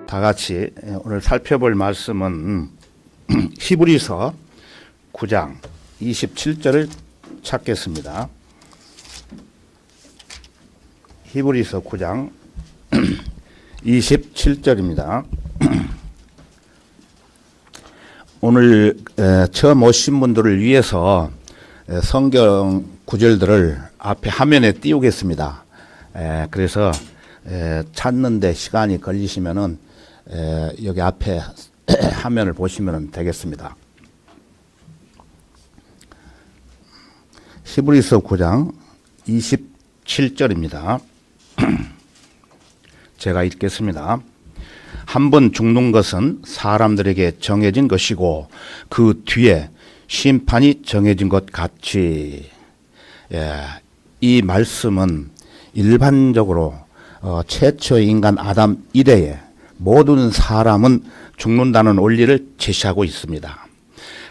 다 같이 오늘 살펴볼 말씀은 히브리서 9장 27절을 찾겠습니다. 히브리서 9장 27절입니다. 오늘 처음 오신 분들을 위해서 성경 구절들을 앞에 화면에 띄우겠습니다. 그래서 찾는데 시간이 걸리시면은 여기 앞에 화면을 보시면 되겠습니다. 히브리서 9장 27절입니다. 제가 읽겠습니다. 한 번 죽는 것은 사람들에게 정해진 것이고 그 뒤에 심판이 정해진 것 같이. 이 말씀은 일반적으로 최초의 인간 아담 이래에 모든 사람은 죽는다는 원리를 제시하고 있습니다.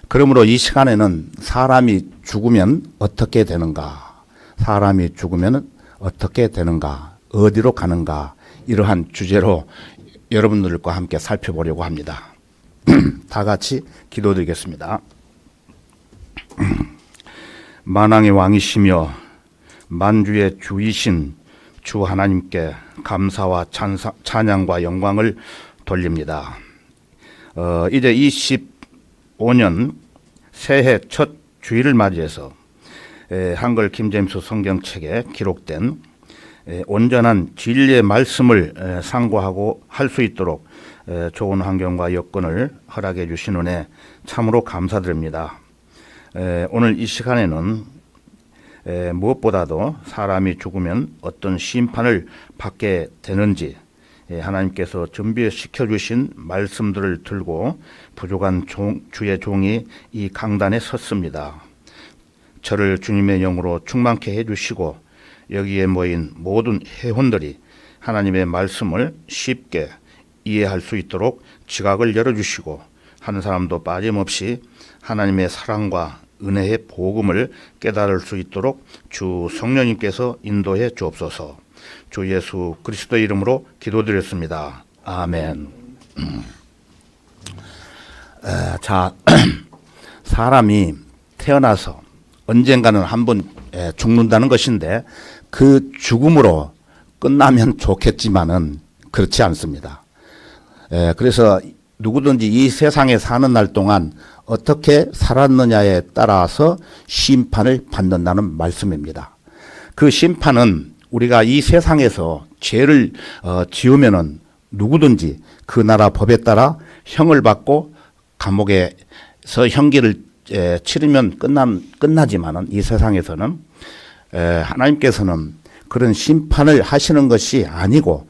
그러므로 이 시간에는 사람이 죽으면 어떻게 되는가, 사람이 죽으면 어떻게 되는가, 어디로 가는가, 이러한 주제로 여러분들과 함께 살펴보려고 합니다. 다 같이 기도드리겠습니다. 만왕의 왕이시며 만주의 주이신 주 하나님께 감사와 찬양과 영광을 돌립니다. 이제 25년 새해 첫 주일을 맞이해서 한글 킹제임스 성경책에 기록된 온전한 진리의 말씀을 상고하고 할 수 있도록 좋은 환경과 여건을 허락해 주신 은혜 참으로 감사드립니다. 오늘 이 시간에는 무엇보다도 사람이 죽으면 어떤 심판을 받게 되는지 하나님께서 준비시켜 주신 말씀들을 들고 부족한 주의 종이 이 강단에 섰습니다. 저를 주님의 영으로 충만케 해주시고 여기에 모인 모든 회원들이 하나님의 말씀을 쉽게 이해할 수 있도록 지각을 열어주시고 한 사람도 빠짐없이 하나님의 사랑과 은혜의 복음을 깨달을 수 있도록 주 성령님께서 인도해 주옵소서. 주 예수 그리스도의 이름으로 기도드렸습니다. 아멘. 자, 사람이 태어나서 언젠가는 한번 죽는다는 것인데 그 죽음으로 끝나면 좋겠지만은 그렇지 않습니다. 그래서 누구든지 이 세상에 사는 날 동안 어떻게 살았느냐에 따라서 심판을 받는다는 말씀입니다. 그 심판은 우리가 이 세상에서 죄를 지으면은 누구든지 그 나라 법에 따라 형을 받고 감옥에서 형기를 치르면 끝나지만은 이 세상에서는 하나님께서는 그런 심판을 하시는 것이 아니고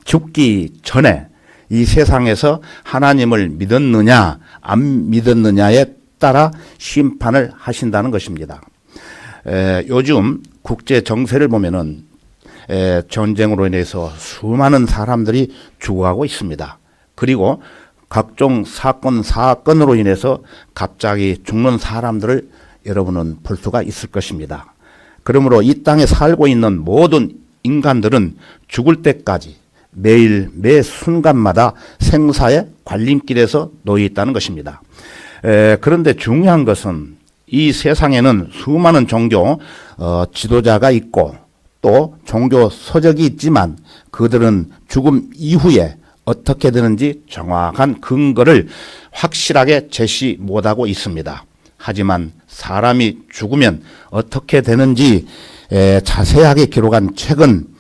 죽기 전에 이 세상에서 하나님을 믿었느냐 안 믿었느냐에 따라 심판을 하신다는 것입니다. 요즘 국제 정세를 보면은 전쟁으로 인해서 수많은 사람들이 죽어가고 있습니다. 그리고 각종 사건으로 인해서 갑자기 죽는 사람들을 여러분은 볼 수가 있을 것입니다. 그러므로 이 땅에 살고 있는 모든 인간들은 죽을 때까지 매일 매 순간마다 생사의 관림길에서 놓여 있다는 것입니다. 그런데 중요한 것은 이 세상에는 수많은 종교 지도자가 있고 또 종교 서적이 있지만 그들은 죽음 이후에 어떻게 되는지 정확한 근거를 확실하게 제시 못하고 있습니다. 하지만 사람이 죽으면 어떻게 되는지 자세하게 기록한 책은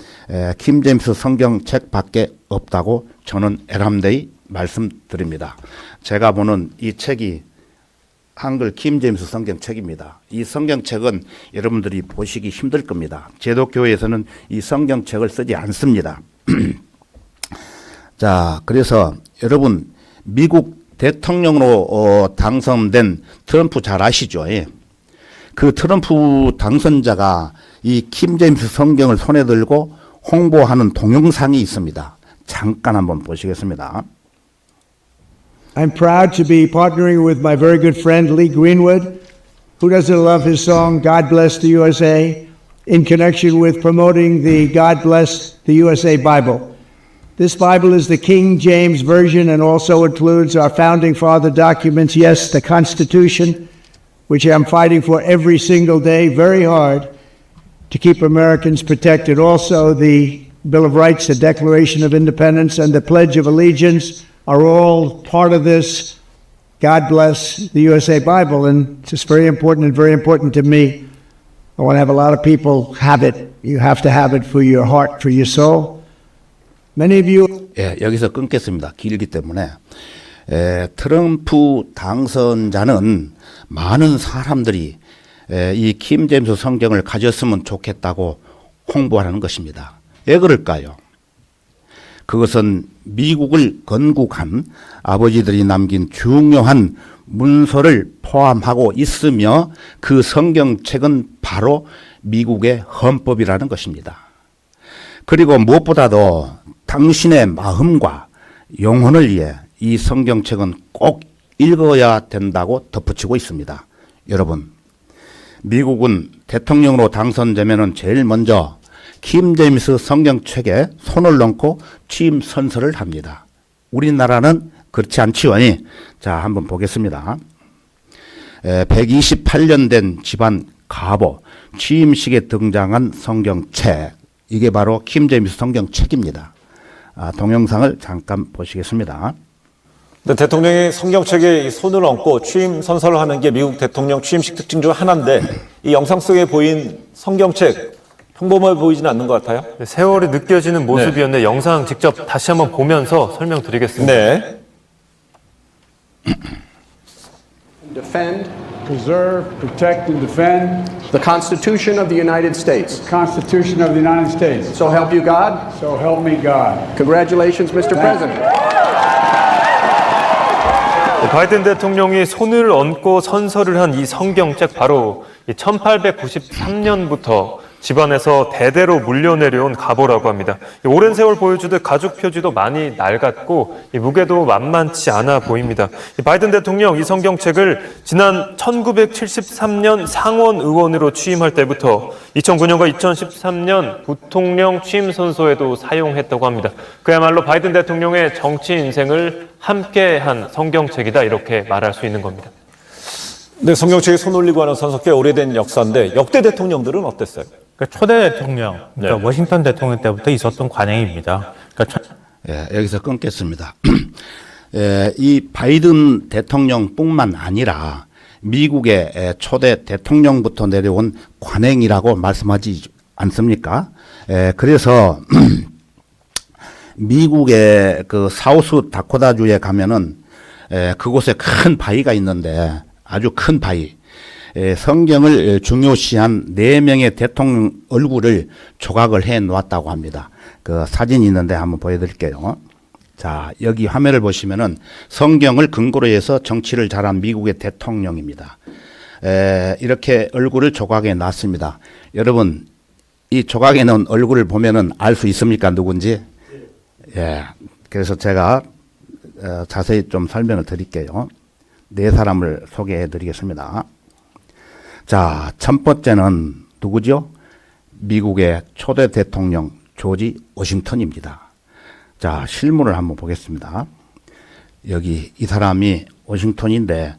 킹제임스 성경책밖에 없다고 저는 애람되이 말씀드립니다. 제가 보는 이 책이 한글 킹제임스 성경책입니다. 이 성경책은 여러분들이 보시기 힘들 겁니다. 제독교회에서는 이 성경책을 쓰지 않습니다. 자, 그래서 여러분 미국 대통령으로 당선된 트럼프 잘 아시죠? 그 트럼프 당선자가 이 킹제임스 성경을 손에 들고 홍보하는 동영상이 있습니다. 잠깐 한번 보시겠습니다. I'm proud to be partnering with my very good friend Lee Greenwood, who doesn't love his song God Bless the USA, in connection with promoting the God Bless the USA Bible. This Bible is the King James Version and also includes our founding father documents. Yes, the Constitution, which I'm fighting for every single day, very hard, to keep Americans protected. Also, the Bill of Rights, the Declaration of Independence, and the Pledge of Allegiance are all part of this. God bless the USA Bible, and it's just very important and very important to me. I want to have a lot of people have it. You have to have it for your heart, for your soul. Many of you. 예, 여기서 끊겠습니다. 길기 때문에. 트럼프 당선자는 많은 사람들이 이 킹 제임스 성경을 가졌으면 좋겠다고 홍보하는 것입니다. 왜 그럴까요? 그것은 미국을 건국한 아버지들이 남긴 중요한 문서를 포함하고 있으며 그 성경책은 바로 미국의 헌법이라는 것입니다. 그리고 무엇보다도 당신의 마음과 영혼을 위해 이 성경책은 꼭 읽어야 된다고 덧붙이고 있습니다. 여러분, 미국은 대통령으로 당선되면 제일 먼저 킹 제임스 성경책에 손을 얹고 취임 선서를 합니다. 우리나라는 그렇지 않지요. 자, 한번 보겠습니다. 128년 된 집안 가보, 취임식에 등장한 성경책, 이게 바로 킹 제임스 성경책입니다. 동영상을 잠깐 보시겠습니다. 네, 대통령이 성경책에 손을 얹고 취임 선서를 하는 게 미국 대통령 취임식 특징 중 하나인데 이 영상 속에 보인 성경책 평범해 보이지는 않는 것 같아요. 세월이 느껴지는 모습이었는데 영상 직접 다시 한번 보면서 설명드리겠습니다. 네. Defend preserve, protect, and defend the Constitution of the United States. the Constitution of the United States. So help you God. So help me God. Congratulations, Mr. President. 바이든 대통령이 손을 얹고 선서를 한 이 성경책 바로 1893년부터 집안에서 대대로 물려내려온 가보라고 합니다. 오랜 세월 보여주듯 가죽 표지도 많이 낡았고 무게도 만만치 않아 보입니다. 바이든 대통령 이 성경책을 지난 1973년 상원 의원으로 취임할 때부터 2009년과 2013년 부통령 취임 선서에도 사용했다고 합니다. 그야말로 바이든 대통령의 정치 인생을 함께한 성경책이다 이렇게 말할 수 있는 겁니다. 네, 성경책에 손 올리고 하는 선서 꽤 오래된 역사인데 역대 대통령들은 어땠어요? 그러니까 초대 대통령, 그러니까 네. 워싱턴 대통령 때부터 있었던 관행입니다. 그러니까 여기서 끊겠습니다. 이 바이든 대통령뿐만 아니라 미국의 초대 대통령부터 내려온 관행이라고 말씀하지 않습니까? 그래서 미국의 그 사우스 다코타주에 가면은 그곳에 큰 바위가 있는데 아주 큰 바위. 성경을 중요시한 4명의 대통령 얼굴을 조각을 해 놓았다고 합니다. 그 사진이 있는데 한번 보여드릴게요. 자, 여기 화면을 보시면은 성경을 근거로 해서 정치를 잘한 미국의 대통령입니다. 이렇게 얼굴을 조각해 놨습니다. 여러분, 이 조각해 놓은 얼굴을 보면은 알 수 있습니까? 누군지? 예. 그래서 제가 자세히 좀 설명을 드릴게요. 4사람을 소개해 드리겠습니다. 자, 첫 번째는 누구죠? 미국의 초대 대통령 조지 워싱턴입니다. 자, 실물을 한번 보겠습니다. 여기 이 사람이 워싱턴인데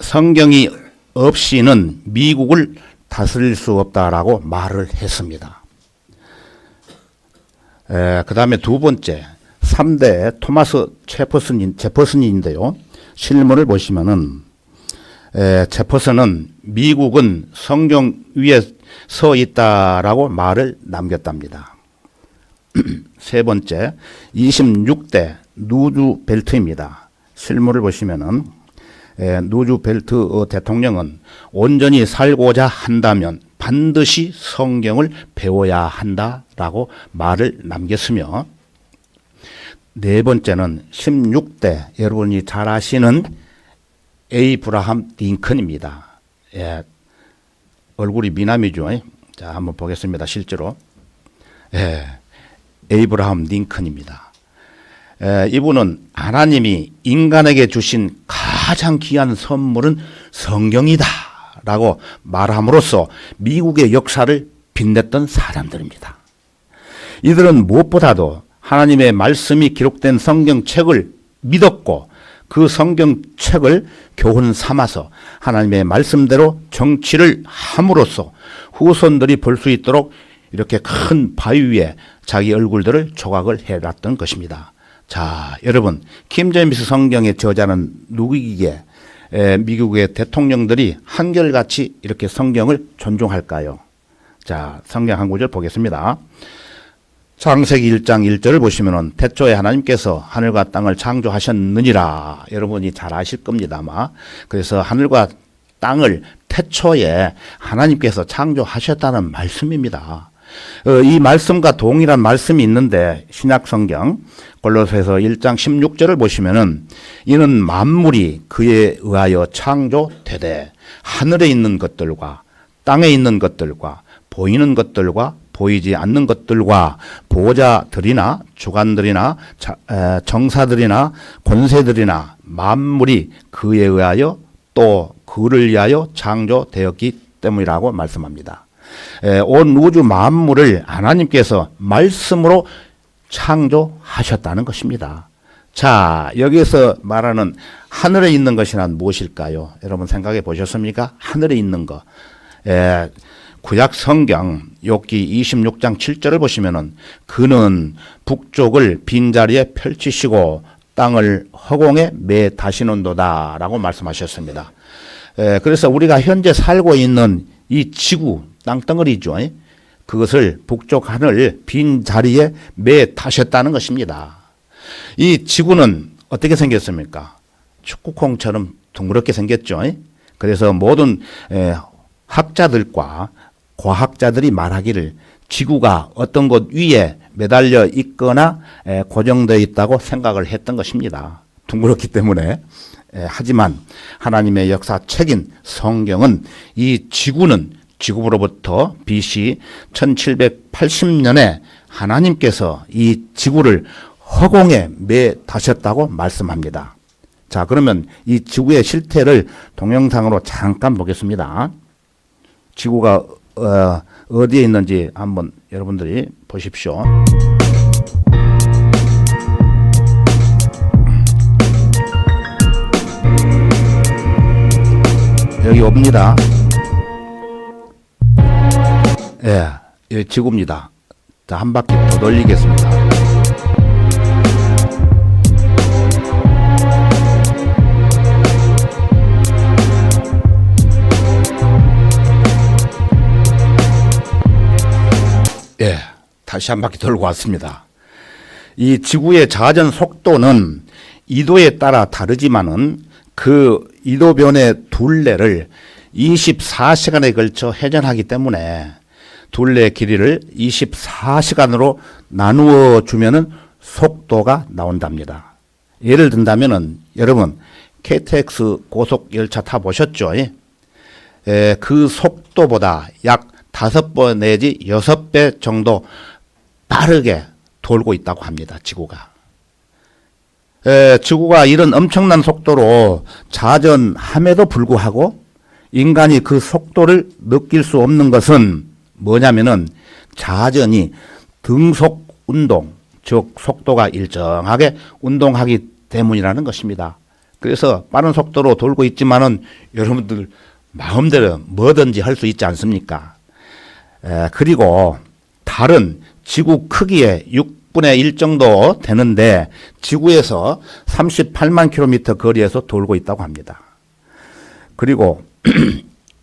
성경이 없이는 미국을 다스릴 수 없다라고 말을 했습니다. 그 다음에 두 번째 3대 토마스 제퍼슨인데요. 실물을 보시면은 제퍼슨은 미국은 성경 위에 서 있다라고 말을 남겼답니다. 세 번째 26대 누즈벨트입니다. 실물을 보시면은 누즈벨트 대통령은 온전히 살고자 한다면 반드시 성경을 배워야 한다라고 말을 남겼으며 네 번째는 16대 여러분이 잘 아시는 에이브라함 링컨입니다. 예, 얼굴이 미남이죠. 자, 한번 보겠습니다. 실제로. 예, 에이브라함 링컨입니다. 이분은 하나님이 인간에게 주신 가장 귀한 선물은 성경이다 라고 말함으로써 미국의 역사를 빛냈던 사람들입니다. 이들은 무엇보다도 하나님의 말씀이 기록된 성경책을 믿었고 그 성경책을 교훈 삼아서 하나님의 말씀대로 정치를 함으로써 후손들이 볼 수 있도록 이렇게 큰 바위 위에 자기 얼굴들을 조각을 해놨던 것입니다. 자, 여러분, 킹 제임스 성경의 저자는 누구이기에 미국의 대통령들이 한결같이 이렇게 성경을 존중할까요? 자, 성경 한 구절 보겠습니다. 창세기 1장 1절을 보시면은 태초에 하나님께서 하늘과 땅을 창조하셨느니라. 여러분이 잘 아실 겁니다, 아마. 그래서 하늘과 땅을 태초에 하나님께서 창조하셨다는 말씀입니다. 이 말씀과 동일한 말씀이 있는데 신약 성경 골로새서 1장 16절을 보시면은 이는 만물이 그에 의하여 창조되되 하늘에 있는 것들과 땅에 있는 것들과 보이는 것들과 보이지 않는 것들과 보호자들이나 주관들이나 정사들이나 권세들이나 만물이 그에 의하여 또 그를 위하여 창조되었기 때문이라고 말씀합니다. 온 우주 만물을 하나님께서 말씀으로 창조하셨다는 것입니다. 자, 여기서 말하는 하늘에 있는 것이란 무엇일까요? 여러분 생각해 보셨습니까? 하늘에 있는 것. 구약 성경 욥기 26장 7절을 보시면은 그는 북쪽을 빈자리에 펼치시고 땅을 허공에 매다시는도다라고 말씀하셨습니다. 그래서 우리가 현재 살고 있는 이 지구 땅덩어리죠. 그것을 북쪽 하늘 빈자리에 매다셨다는 것입니다. 이 지구는 어떻게 생겼습니까? 축구공처럼 둥그렇게 생겼죠. 그래서 모든 학자들과 과학자들이 말하기를 지구가 어떤 곳 위에 매달려 있거나 고정되어 있다고 생각을 했던 것입니다. 둥그렇기 때문에. 하지만 하나님의 역사책인 성경은 이 지구는 지구로부터 BC 1780년에 하나님께서 이 지구를 허공에 매다셨다고 말씀합니다. 자, 그러면 이 지구의 실태를 동영상으로 잠깐 보겠습니다. 지구가 어디에 있는지 한번 여러분들이 보십시오. 여기 옵니다. 예, 여기 지구입니다. 자, 한 바퀴 더 돌리겠습니다. 예, 다시 한 바퀴 돌고 왔습니다. 이 지구의 자전 속도는 이도에 따라 다르지만은 그 이도변의 둘레를 24시간에 걸쳐 회전하기 때문에 둘레 길이를 24시간으로 나누어 주면은 속도가 나온답니다. 예를 든다면은 여러분 KTX 고속 열차 타 보셨죠? 그 속도보다 약 5배 내지 6배 정도 빠르게 돌고 있다고 합니다. 지구가. 지구가 이런 엄청난 속도로 자전함에도 불구하고 인간이 그 속도를 느낄 수 없는 것은 뭐냐면은 자전이 등속 운동, 즉 속도가 일정하게 운동하기 때문이라는 것입니다. 그래서 빠른 속도로 돌고 있지만은 여러분들 마음대로 뭐든지 할 수 있지 않습니까? 그리고 달은 지구 크기의 6분의 1 정도 되는데 지구에서 38만 킬로미터 거리에서 돌고 있다고 합니다. 그리고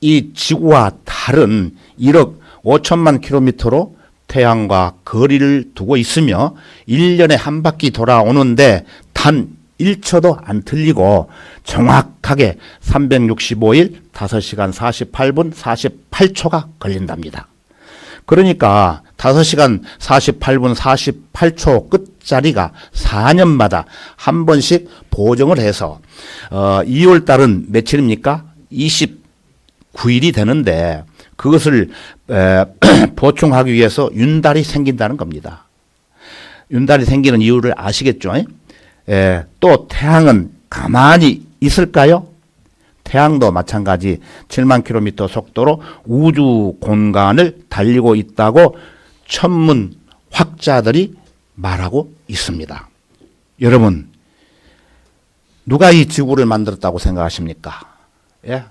이 지구와 달은 1억 5천만 킬로미터로 태양과 거리를 두고 있으며 1년에 한 바퀴 돌아오는데 단 1초도 안 틀리고 정확하게 365일 5시간 48분 48초가 걸린답니다. 그러니까 5시간 48분 48초 끝자리가 4년마다 한 번씩 보정을 해서 2월 달은 며칠입니까? 29일이 되는데 그것을 보충하기 위해서 윤달이 생긴다는 겁니다. 윤달이 생기는 이유를 아시겠죠? 또 태양은 가만히 있을까요? 태양도 마찬가지 7만 킬로미터 속도로 우주 공간을 달리고 있다고 천문학자들이 말하고 있습니다. 여러분, 누가 이 지구를 만들었다고 생각하십니까? 예?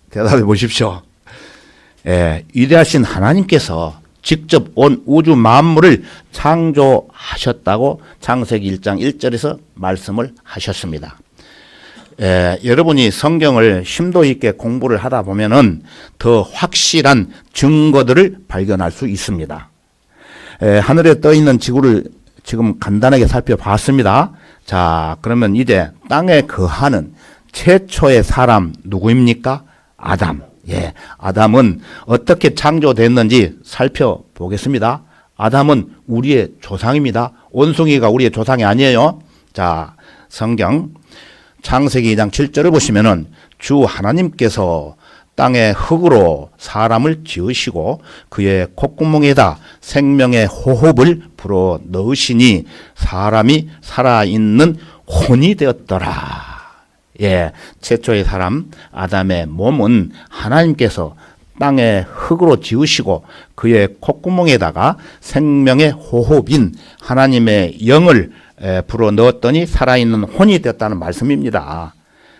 대답해 보십시오. 예, 위대하신 하나님께서 직접 온 우주 만물을 창조하셨다고 창세기 1장 1절에서 말씀을 하셨습니다. 여러분이 성경을 심도 있게 공부를 하다 보면은 더 확실한 증거들을 발견할 수 있습니다. 하늘에 떠 있는 지구를 지금 간단하게 살펴봤습니다. 자, 그러면 이제 땅에 거하는 최초의 사람 누구입니까? 아담. 예, 아담은 어떻게 창조됐는지 살펴보겠습니다. 아담은 우리의 조상입니다. 원숭이가 우리의 조상이 아니에요. 자, 성경 창세기 2장 7절을 보시면은 주 하나님께서 땅의 흙으로 사람을 지으시고 그의 콧구멍에다 생명의 호흡을 불어 넣으시니 사람이 살아있는 혼이 되었더라. 예, 최초의 사람 아담의 몸은 하나님께서 땅의 흙으로 지으시고 그의 콧구멍에다가 생명의 호흡인 하나님의 영을 불어 넣었더니 살아있는 혼이 되었다는 말씀입니다.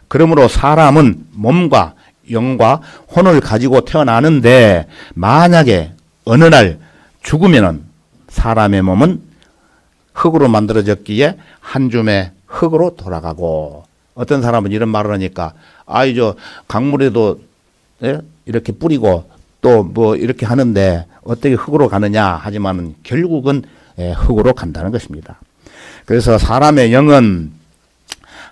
그러므로 사람은 몸과 영과 혼을 가지고 태어나는데 만약에 어느 날 죽으면은 사람의 몸은 흙으로 만들어졌기에 한 줌의 흙으로 돌아가고, 어떤 사람은 이런 말을 하니까 저 강물에도 이렇게 뿌리고 또 뭐 이렇게 하는데 어떻게 흙으로 가느냐 하지만은 결국은 흙으로 간다는 것입니다. 그래서 사람의 영은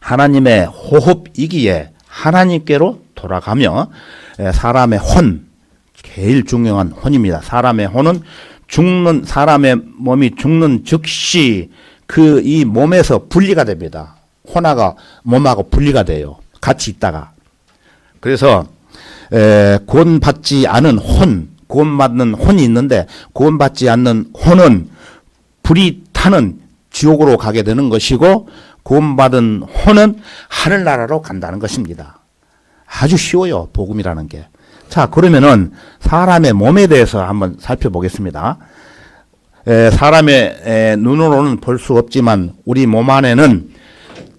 하나님의 호흡이기에 하나님께로 돌아가며 사람의 혼, 제일 중요한 혼입니다. 사람의 혼은 사람의 몸이 죽는 즉시 이 몸에서 분리가 됩니다. 혼하고 몸하고 분리가 돼요. 같이 있다가. 그래서 구원받지 않은 구원받는 혼이 있는데 구원받지 않는 혼은 불이 타는 지옥으로 가게 되는 것이고 구원받은 혼은 하늘나라로 간다는 것입니다. 아주 쉬워요, 복음이라는 게. 자, 그러면은 사람의 몸에 대해서 한번 살펴보겠습니다. 사람의 눈으로는 볼 수 없지만 우리 몸 안에는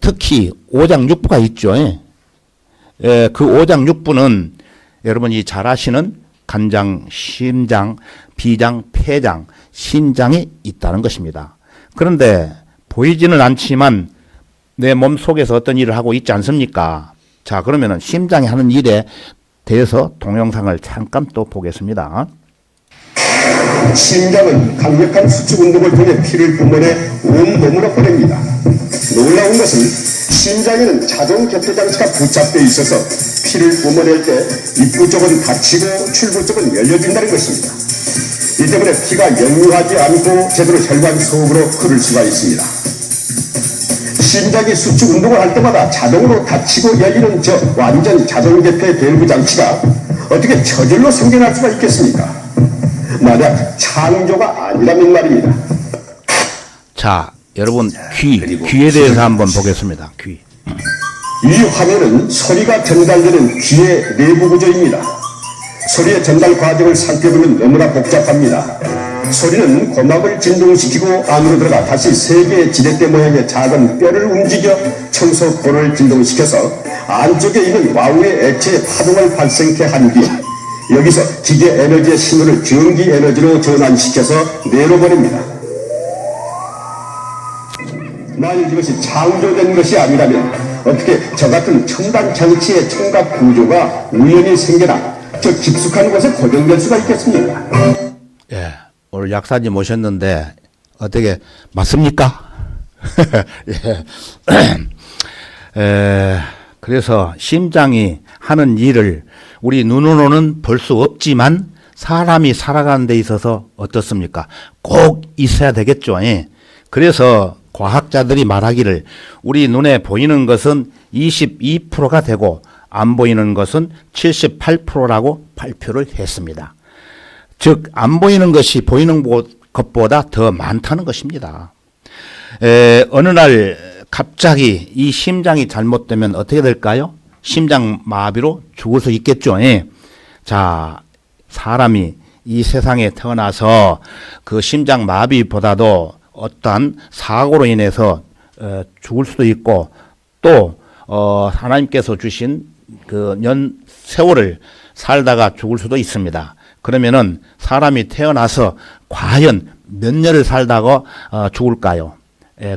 특히 오장육부가 있죠. 그 오장육부는 여러분이 잘 아시는 간장, 심장, 비장, 폐장, 신장이 있다는 것입니다. 그런데 보이지는 않지만 내 몸 속에서 어떤 일을 하고 있지 않습니까? 자, 그러면은 심장이 하는 일에 대해서 동영상을 잠깐 또 보겠습니다. 심장은 강력한 수축 운동을 통해 피를 뿜어내 온몸으로 보냅니다. 놀라운 것은 심장에는 자동 개폐 장치가 부착되어 있어서 피를 뿜어낼 때 입구 쪽은 닫히고 출구 쪽은 열려진다는 것입니다. 이 때문에 피가 역류하지 않고 제대로 혈관 속으로 흐를 수가 있습니다. 심장이 수축 운동을 할 때마다 자동으로 닫히고 열리는 저 완전 자동 개폐 밸브 장치가 어떻게 저절로 생겨날 수가 있겠습니까? 만약 창조가 아니라면 말입니다. 자, 여러분 귀에 대해서 한번 보겠습니다. 귀. 이 화면은 소리가 전달되는 귀의 내부 구조입니다. 소리의 전달 과정을 살펴보면 너무나 복잡합니다. 소리는 고막을 진동시키고 안으로 들어가 다시 세 개의 지렛대 모양의 작은 뼈를 움직여 청소골을 진동시켜서 안쪽에 있는 와우의 액체의 파동을 발생케 한 뒤 여기서 기계 에너지의 신호를 전기 에너지로 전환시켜서 내려보냅니다. 만일 이것이 창조된 것이 아니라면 어떻게 저 같은 첨단 장치의 청각 구조가 우연히 생겨나 저 깊숙한 곳에 고정될 수가 있겠습니까? 예, 오늘 약사님 오셨는데 어떻게 맞습니까? 예. 그래서 심장이 하는 일을 우리 눈으로는 볼 수 없지만 사람이 살아가는 데 있어서 어떻습니까? 꼭 있어야 되겠죠. 예. 그래서 과학자들이 말하기를 우리 눈에 보이는 것은 22%가 되고 안 보이는 것은 78%라고 발표를 했습니다. 즉 안 보이는 것이 보이는 것보다 더 많다는 것입니다. 어느 날 갑자기 이 심장이 잘못되면 어떻게 될까요? 심장 마비로 죽을 수 있겠죠. 자, 사람이 이 세상에 태어나서 그 심장 마비보다도 어떠한 사고로 인해서 죽을 수도 있고 또 하나님께서 주신 그 세월을 살다가 죽을 수도 있습니다. 그러면은 사람이 태어나서 과연 몇 년을 살다가 죽을까요?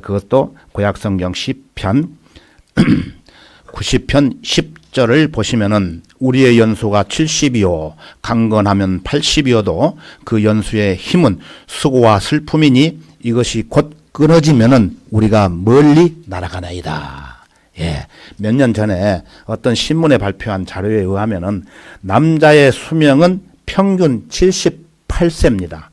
그것도 구약성경 10편 90편 10절을 보시면은 우리의 연수가 70이요 강건하면 80이어도 그 연수의 힘은 수고와 슬픔이니 이것이 곧 끊어지면은 우리가 멀리 날아가나이다. 몇 년 전에 어떤 신문에 발표한 자료에 의하면은 남자의 수명은 평균 78세입니다.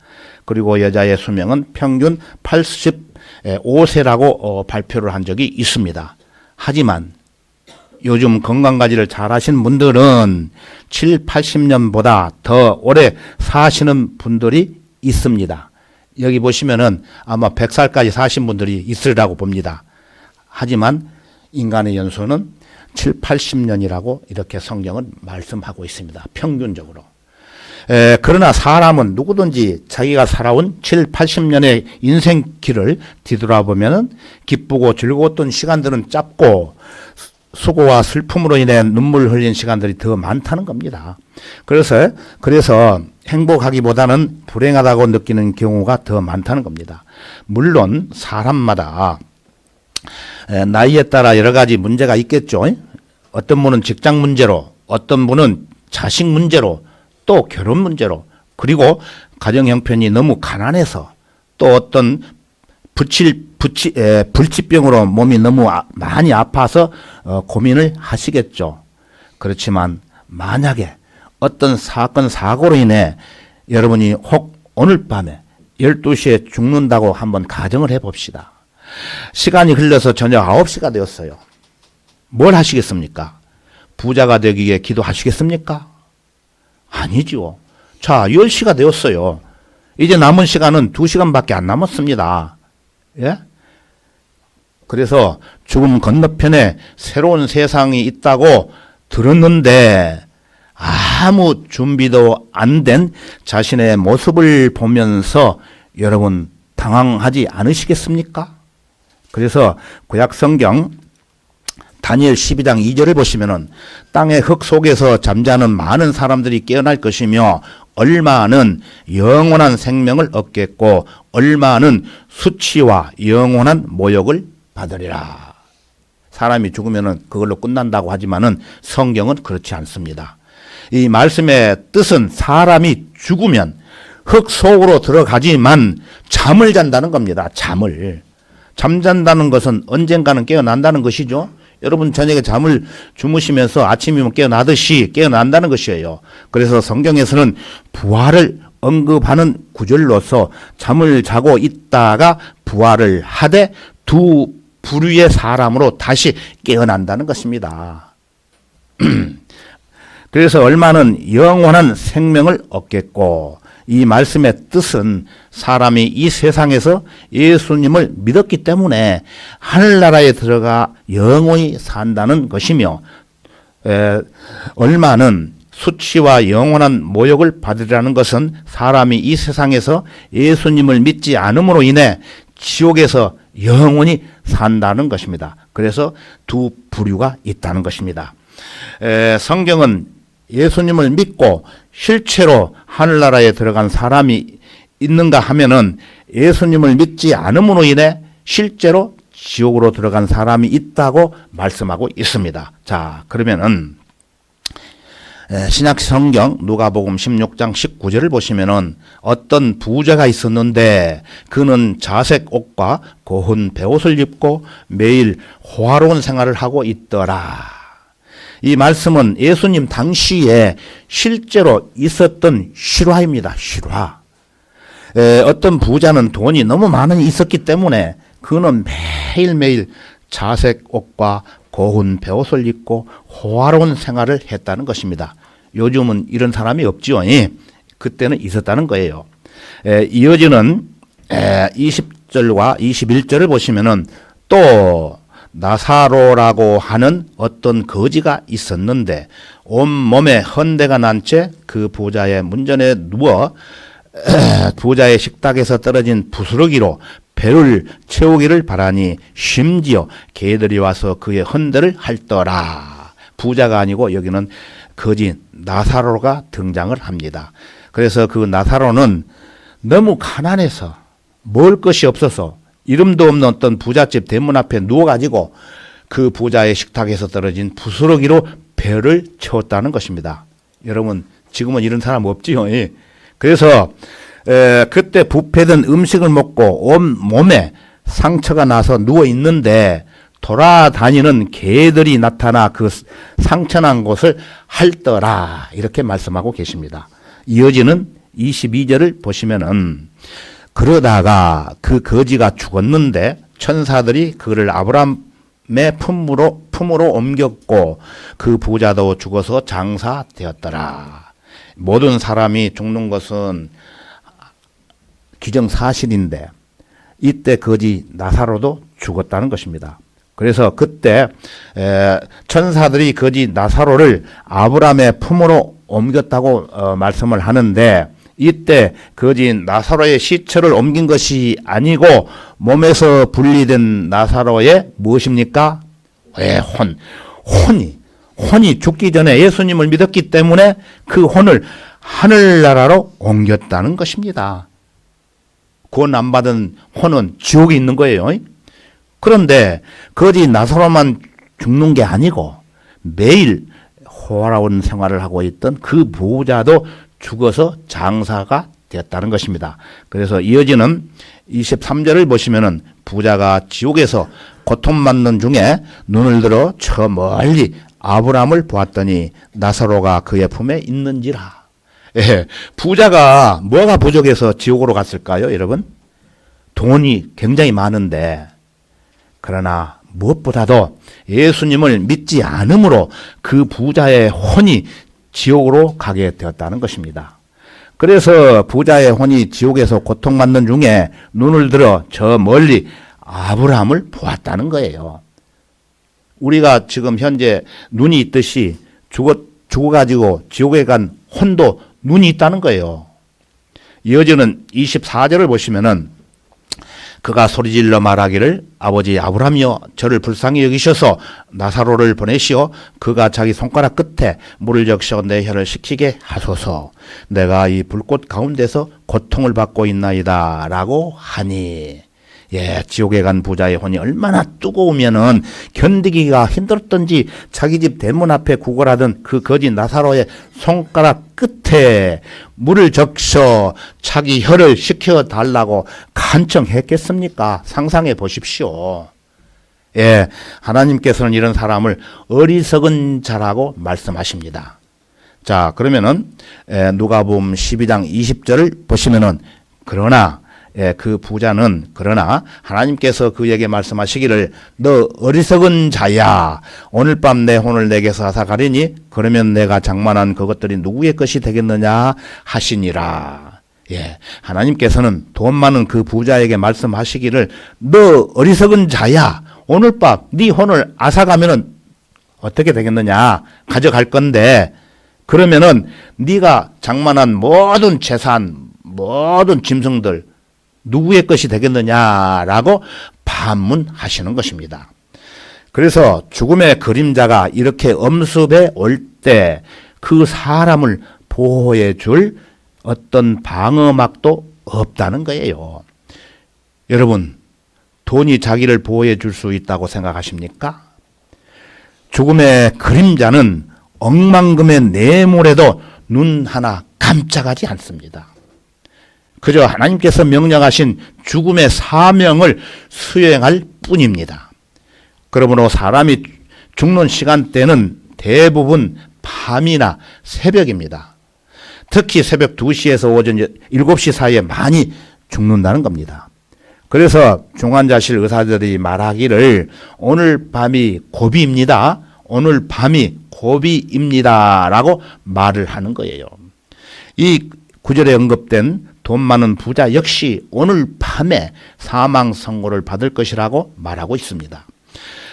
그리고 여자의 수명은 평균 85세라고 발표를 한 적이 있습니다. 하지만 요즘 건강관리를 잘 하시는 분들은 7, 80년보다 더 오래 사시는 분들이 있습니다. 여기 보시면은 아마 100살까지 사신 분들이 있으리라고 봅니다. 하지만 인간의 연수는 7, 80년이라고 이렇게 성경은 말씀하고 있습니다. 평균적으로. 그러나 사람은 누구든지 자기가 살아온 7, 80년의 인생길을 뒤돌아보면은 기쁘고 즐거웠던 시간들은 짧고 수고와 슬픔으로 인해 눈물 흘린 시간들이 더 많다는 겁니다. 그래서 행복하기보다는 불행하다고 느끼는 경우가 더 많다는 겁니다. 물론 사람마다 나이에 따라 여러 가지 문제가 있겠죠. 어떤 분은 직장 문제로, 어떤 분은 자식 문제로, 또 결혼 문제로, 그리고 가정 형편이 너무 가난해서, 또 어떤 불치병으로 몸이 너무 많이 아파서 고민을 하시겠죠. 그렇지만 만약에 어떤 사건 사고로 인해 여러분이 혹 오늘 밤에 12시에 죽는다고 한번 가정을 해봅시다. 시간이 흘러서 저녁 9시가 되었어요. 뭘 하시겠습니까? 부자가 되기 위해 기도하시겠습니까? 아니죠. 자, 10시가 되었어요. 이제 남은 시간은 2시간밖에 안 남았습니다. 예? 그래서 죽음 건너편에 새로운 세상이 있다고 들었는데 아무 준비도 안 된 자신의 모습을 보면서 여러분 당황하지 않으시겠습니까? 그래서 구약성경 다니엘 12장 2절을 보시면은 땅의 흙 속에서 잠자는 많은 사람들이 깨어날 것이며 얼마는 영원한 생명을 얻겠고 얼마는 수치와 영원한 모욕을 받으리라. 사람이 죽으면은 그걸로 끝난다고 하지만은 성경은 그렇지 않습니다. 이 말씀의 뜻은 사람이 죽으면 흙 속으로 들어가지만 잠을 잔다는 겁니다. 잠잔다는 것은 언젠가는 깨어난다는 것이죠. 여러분 저녁에 잠을 주무시면서 아침이면 깨어나듯이 깨어난다는 것이에요. 그래서 성경에서는 부활을 언급하는 구절로서 잠을 자고 있다가 부활을 하되 두 부류의 사람으로 다시 깨어난다는 것입니다. 그래서 얼마는 영원한 생명을 얻겠고 이 말씀의 뜻은 사람이 이 세상에서 예수님을 믿었기 때문에 하늘나라에 들어가 영원히 산다는 것이며 얼마는 수치와 영원한 모욕을 받으리라는 것은 사람이 이 세상에서 예수님을 믿지 않음으로 인해 지옥에서 영원히 산다는 것입니다. 그래서 두 부류가 있다는 것입니다. 성경은 예수님을 믿고 실제로 하늘나라에 들어간 사람이 있는가 하면은 예수님을 믿지 않음으로 인해 실제로 지옥으로 들어간 사람이 있다고 말씀하고 있습니다. 자, 그러면은 신약 성경 누가복음 16장 19절을 보시면은 어떤 부자가 있었는데 그는 자색 옷과 고운 베옷을 입고 매일 호화로운 생활을 하고 있더라. 이 말씀은 예수님 당시에 실제로 있었던 실화입니다. 실화. 어떤 부자는 돈이 너무 많이 있었기 때문에 그는 매일매일 자색 옷과 고운 베옷을 입고 호화로운 생활을 했다는 것입니다. 요즘은 이런 사람이 없지요. 그때는 있었다는 거예요. 이어지는 20절과 21절을 보시면은 또 나사로라고 하는 어떤 거지가 있었는데 온몸에 헌대가 난 채 그 부자의 문전에 누워 부자의 식탁에서 떨어진 부스러기로 배를 채우기를 바라니 심지어 개들이 와서 그의 헌대를 할더라. 부자가 아니고 여기는 거지 나사로가 등장을 합니다. 그래서 그 나사로는 너무 가난해서 먹을 것이 없어서 이름도 없는 어떤 부잣집 대문 앞에 누워가지고 그 부자의 식탁에서 떨어진 부스러기로 배를 채웠다는 것입니다. 여러분 지금은 이런 사람 없지요. 그래서 그때 부패된 음식을 먹고 온 몸에 상처가 나서 누워 있는데 돌아다니는 개들이 나타나 그 상처난 곳을 핥더라 이렇게 말씀하고 계십니다. 이어지는 22절을 보시면은 그러다가 그 거지가 죽었는데 천사들이 그를 아브라함의 품으로 옮겼고 그 부자도 죽어서 장사되었더라. 모든 사람이 죽는 것은 기정사실인데 이때 거지 나사로도 죽었다는 것입니다. 그래서 그때 천사들이 거지 나사로를 아브라함의 품으로 옮겼다고 말씀을 하는데 이때 거지 나사로의 시체를 옮긴 것이 아니고 몸에서 분리된 나사로의 무엇입니까? 혼이 죽기 전에 예수님을 믿었기 때문에 그 혼을 하늘나라로 옮겼다는 것입니다. 구원 안 받은 혼은 지옥에 있는 거예요. 그런데 거지 나사로만 죽는 게 아니고 매일 호화로운 생활을 하고 있던 그 부자도 죽어서 장사가 되었다는 것입니다. 그래서 이어지는 23절을 보시면은 부자가 지옥에서 고통받는 중에 눈을 들어 저 멀리 아브라함을 보았더니 나사로가 그의 품에 있는지라. 부자가 뭐가 부족해서 지옥으로 갔을까요, 여러분? 돈이 굉장히 많은데 그러나 무엇보다도 예수님을 믿지 않으므로 그 부자의 혼이 지옥으로 가게 되었다는 것입니다. 그래서 부자의 혼이 지옥에서 고통받는 중에 눈을 들어 저 멀리 아브라함을 보았다는 거예요. 우리가 지금 현재 눈이 있듯이 죽어가지고 지옥에 간 혼도 눈이 있다는 거예요. 이어지는 24절을 보시면은 그가 소리질러 말하기를 아버지 아브라함이여 저를 불쌍히 여기셔서 나사로를 보내시어 그가 자기 손가락 끝에 물을 적셔 내 혀를 식히게 하소서. 내가 이 불꽃 가운데서 고통을 받고 있나이다 라고 하니 지옥에 간 부자의 혼이 얼마나 뜨거우면은 견디기가 힘들었던지 자기 집 대문 앞에 구걸하던 그 거지 나사로의 손가락 끝에 물을 적셔 자기 혀를 식혀달라고 간청했겠습니까? 상상해 보십시오. 하나님께서는 이런 사람을 어리석은 자라고 말씀하십니다. 자, 그러면은 누가복음 12장 20절을 보시면은 그러나 그 부자는 그러나 하나님께서 그에게 말씀하시기를 너 어리석은 자야 오늘 밤 내 혼을 내게서 앗아가리니 그러면 내가 장만한 그것들이 누구의 것이 되겠느냐 하시니라. 하나님께서는 돈 많은 그 부자에게 말씀하시기를 너 어리석은 자야 오늘 밤 네 혼을 앗아가면은 어떻게 되겠느냐 가져갈 건데 그러면은 네가 장만한 모든 재산 모든 짐승들 누구의 것이 되겠느냐라고 반문하시는 것입니다. 그래서 죽음의 그림자가 이렇게 엄습해 올 때 그 사람을 보호해 줄 어떤 방어막도 없다는 거예요. 여러분, 돈이 자기를 보호해 줄 수 있다고 생각하십니까? 죽음의 그림자는 억만금의 뇌물에도 눈 하나 깜짝하지 않습니다. 그저 하나님께서 명령하신 죽음의 사명을 수행할 뿐입니다. 그러므로 사람이 죽는 시간대는 대부분 밤이나 새벽입니다. 특히 새벽 2시에서 오전 7시 사이에 많이 죽는다는 겁니다. 그래서 중환자실 의사들이 말하기를 오늘 밤이 고비입니다. 오늘 밤이 고비입니다. 라고 말을 하는 거예요. 이 구절에 언급된 돈 많은 부자 역시 오늘 밤에 사망 선고를 받을 것이라고 말하고 있습니다.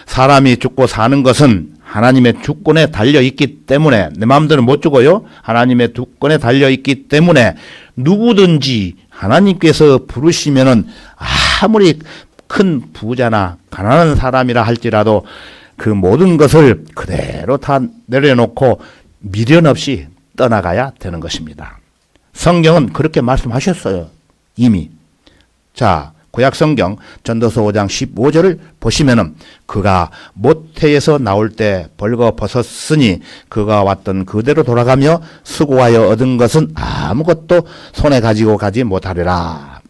사람이 죽고 사는 것은 하나님의 주권에 달려있기 때문에 내 마음대로 못 죽어요. 하나님의 주권에 달려있기 때문에 누구든지 하나님께서 부르시면은 아무리 큰 부자나 가난한 사람이라 할지라도 그 모든 것을 그대로 다 내려놓고 미련 없이 떠나가야 되는 것입니다. 성경은 그렇게 말씀하셨어요. 이미. 자, 구약성경 전도서 5장 15절을 보시면은 그가 모태에서 나올 때 벌거벗었으니 그가 왔던 그대로 돌아가며 수고하여 얻은 것은 아무것도 손에 가지고 가지 못하리라.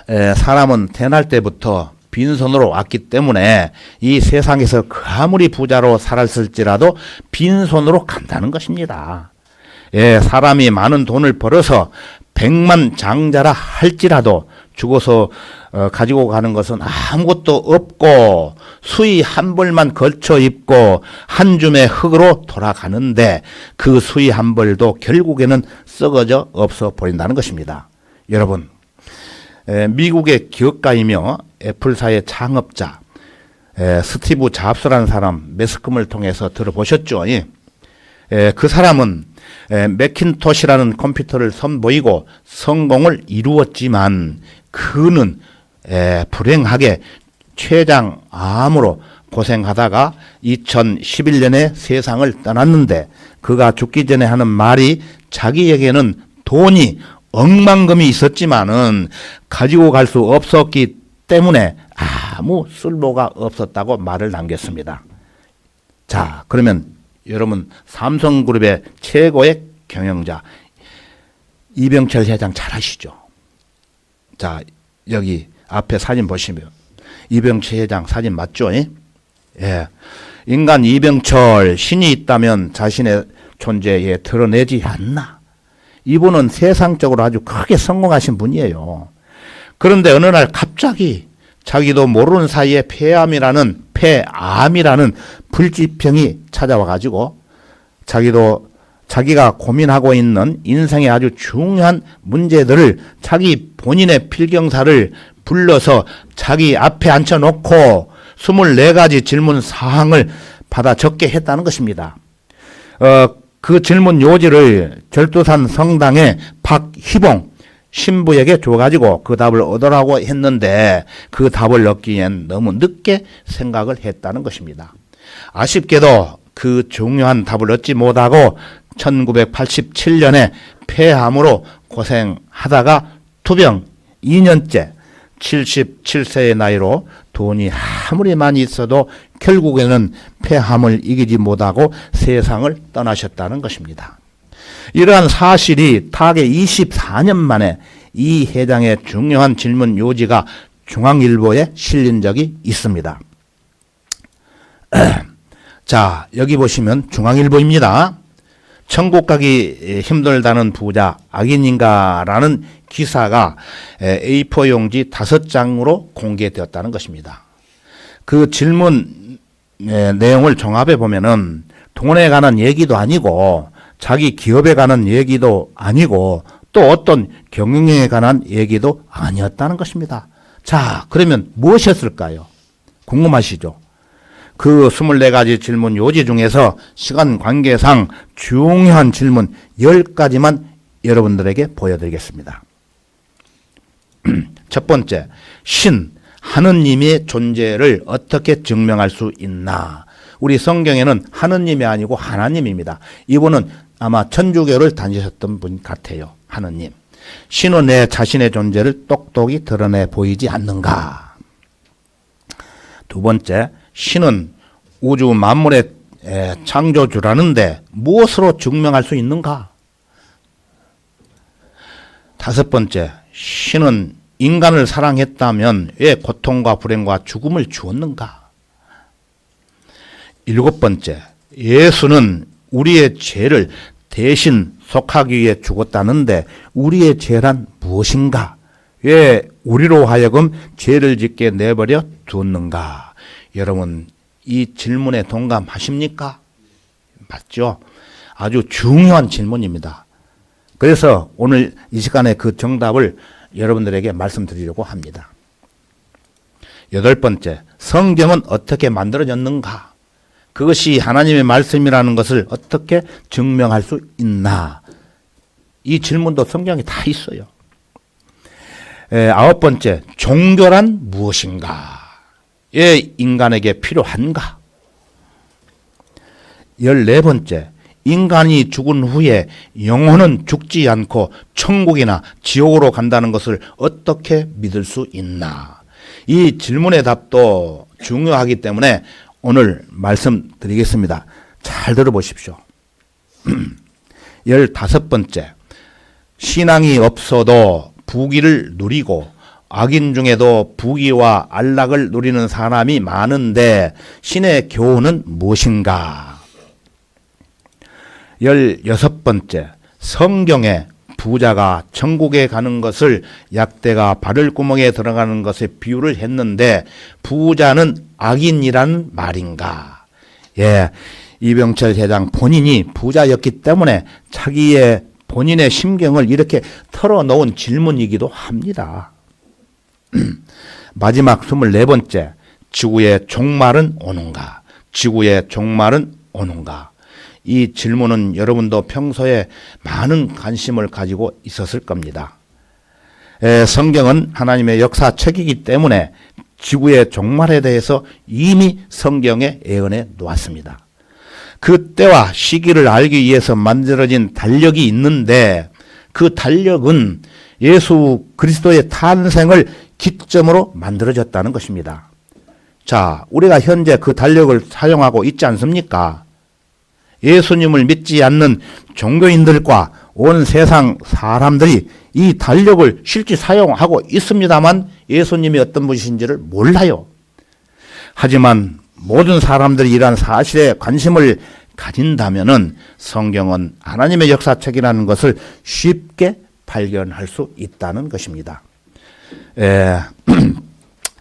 사람은 태어날 때부터 빈손으로 왔기 때문에 이 세상에서 그 아무리 부자로 살았을지라도 빈손으로 간다는 것입니다. 사람이 많은 돈을 벌어서 백만장자라 할지라도 죽어서 가지고 가는 것은 아무것도 없고 수의 한 벌만 걸쳐 입고 한 줌의 흙으로 돌아가는데 그 수의 한 벌도 결국에는 썩어져 없어 버린다는 것입니다. 여러분, 미국의 기업가이며 애플사의 창업자 스티브 잡스라는 사람 매스컴을 통해서 들어보셨죠? 그 사람은 매킨토시라는 컴퓨터를 선보이고 성공을 이루었지만 그는 불행하게 췌장암으로 고생하다가 2011년에 세상을 떠났는데 그가 죽기 전에 하는 말이 자기에게는 돈이 억만금이 있었지만은 가지고 갈 수 없었기 때문에 아무 쓸모가 없었다고 말을 남겼습니다. 자, 그러면 여러분 삼성그룹의 최고의 경영자 이병철 회장 잘 아시죠? 자, 여기 앞에 사진 보시면 이병철 회장 사진 맞죠? 인간 이병철, 신이 있다면 자신의 존재에 드러내지 않나? 이분은 세상적으로 아주 크게 성공하신 분이에요. 그런데 어느 날 갑자기 자기도 모르는 사이에 폐암이라는 불치병이 찾아와 가지고 자기가 고민하고 있는 인생의 아주 중요한 문제들을 자기 본인의 필경사를 불러서 자기 앞에 앉혀놓고 24가지 질문 사항을 받아 적게 했다는 것입니다. 그 질문 요지를 절도산 성당의 박희봉 신부에게 줘가지고 그 답을 얻으라고 했는데 그 답을 얻기엔 너무 늦게 생각을 했다는 것입니다. 아쉽게도 그 중요한 답을 얻지 못하고 1987년에 폐암으로 고생하다가 투병 2년째 77세의 나이로 돈이 아무리 많이 있어도 결국에는 폐암을 이기지 못하고 세상을 떠나셨다는 것입니다. 이러한 사실이 타계 24년 만에 이 회장의 중요한 질문 요지가 중앙일보에 실린 적이 있습니다. 자, 여기 보시면 중앙일보입니다. 천국 가기 힘들다는 부자 악인인가라는 기사가 A4 용지 5장으로 공개되었다는 것입니다. 그 질문 내용을 종합해 보면은 돈에 관한 얘기도 아니고 자기 기업에 관한 얘기도 아니고 또 어떤 경영에 관한 얘기도 아니었다는 것입니다. 자, 그러면 무엇이었을까요? 궁금하시죠? 그 24가지 질문 요지 중에서 시간 관계상 중요한 질문 10가지만 여러분들에게 보여드리겠습니다. 첫 번째, 하느님의 존재를 어떻게 증명할 수 있나? 우리 성경에는 하느님이 아니고 하나님입니다. 이분은 아마 천주교를 다니셨던 분 같아요. 하느님. 신은 내 자신의 존재를 똑똑히 드러내 보이지 않는가? 두 번째, 신은 우주 만물의 창조주라는데 무엇으로 증명할 수 있는가? 다섯 번째, 신은 인간을 사랑했다면 왜 고통과 불행과 죽음을 주었는가? 일곱 번째, 예수는 우리의 죄를 대신 속하기 위해 죽었다는데 우리의 죄란 무엇인가? 왜 우리로 하여금 죄를 짓게 내버려 두었는가? 여러분, 이 질문에 동감하십니까? 맞죠? 아주 중요한 질문입니다. 그래서 오늘 이 시간에 그 정답을 여러분들에게 말씀드리려고 합니다. 여덟 번째, 성경은 어떻게 만들어졌는가? 그것이 하나님의 말씀이라는 것을 어떻게 증명할 수 있나? 이 질문도 성경에 다 있어요. 아홉 번째, 종교란 무엇인가? 왜 인간에게 필요한가? 14번째, 인간이 죽은 후에 영혼은 죽지 않고 천국이나 지옥으로 간다는 것을 어떻게 믿을 수 있나? 이 질문의 답도 중요하기 때문에 오늘 말씀드리겠습니다. 잘 들어보십시오. 15번째, 신앙이 없어도 부귀를 누리고 악인 중에도 부귀와 안락을 누리는 사람이 많은데 신의 교훈은 무엇인가? 16번째, 성경에 부자가 천국에 가는 것을 약대가 바늘구멍에 들어가는 것에 비유를 했는데 부자는 악인이라는 말인가? 예, 이병철 회장 본인이 부자였기 때문에 자기의 본인의 심경을 이렇게 털어놓은 질문이기도 합니다. 마지막 24번째, 지구의 종말은 오는가? 지구의 종말은 오는가? 이 질문은 여러분도 평소에 많은 관심을 가지고 있었을 겁니다. 성경은 하나님의 역사책이기 때문에 지구의 종말에 대해서 이미 성경에 예언해 놓았습니다. 그 때와 시기를 알기 위해서 만들어진 달력이 있는데 그 달력은 예수 그리스도의 탄생을 기점으로 만들어졌다는 것입니다. 자, 우리가 현재 그 달력을 사용하고 있지 않습니까? 예수님을 믿지 않는 종교인들과 온 세상 사람들이 이 달력을 실제 사용하고 있습니다만 예수님이 어떤 분이신지를 몰라요. 하지만 모든 사람들이 이러한 사실에 관심을 가진다면은 성경은 하나님의 역사책이라는 것을 쉽게 발견할 수 있다는 것입니다.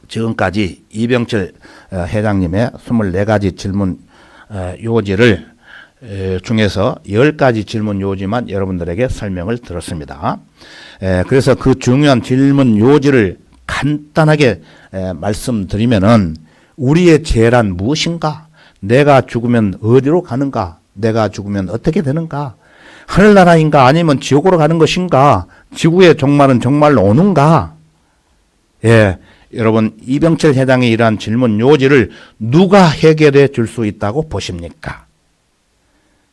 지금까지 이병철 회장님의 24가지 질문 요지를 중에서 10가지 질문 요지만 여러분들에게 설명을 들었습니다. 그래서 그 중요한 질문 요지를 간단하게 말씀드리면은 우리의 죄란 무엇인가? 내가 죽으면 어디로 가는가? 내가 죽으면 어떻게 되는가? 하늘나라인가 아니면 지옥으로 가는 것인가? 지구의 종말은 정말로 오는가? 예, 여러분 이병철 회장의 이러한 질문 요지를 누가 해결해 줄 수 있다고 보십니까?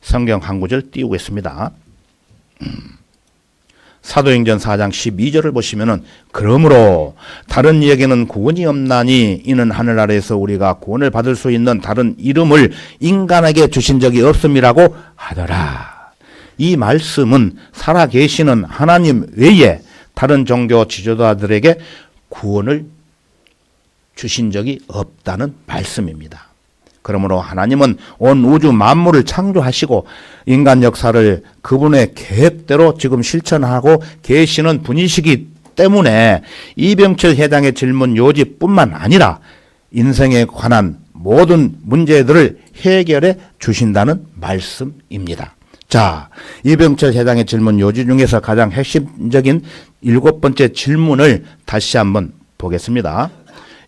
성경 한 구절 띄우겠습니다. 사도행전 4장 12절을 보시면은 그러므로 다른 이에게는 구원이 없나니 이는 하늘 아래에서 우리가 구원을 받을 수 있는 다른 이름을 인간에게 주신 적이 없음이라고 하더라. 이 말씀은 살아계시는 하나님 외에 다른 종교 지도자들에게 구원을 주신 적이 없다는 말씀입니다. 그러므로 하나님은 온 우주 만물을 창조하시고 인간 역사를 그분의 계획대로 지금 실천하고 계시는 분이시기 때문에 이병철 회장의 질문 요지뿐만 아니라 인생에 관한 모든 문제들을 해결해 주신다는 말씀입니다. 자, 이병철 회장의 질문 요지 중에서 가장 핵심적인 7번째 질문을 다시 한번 보겠습니다.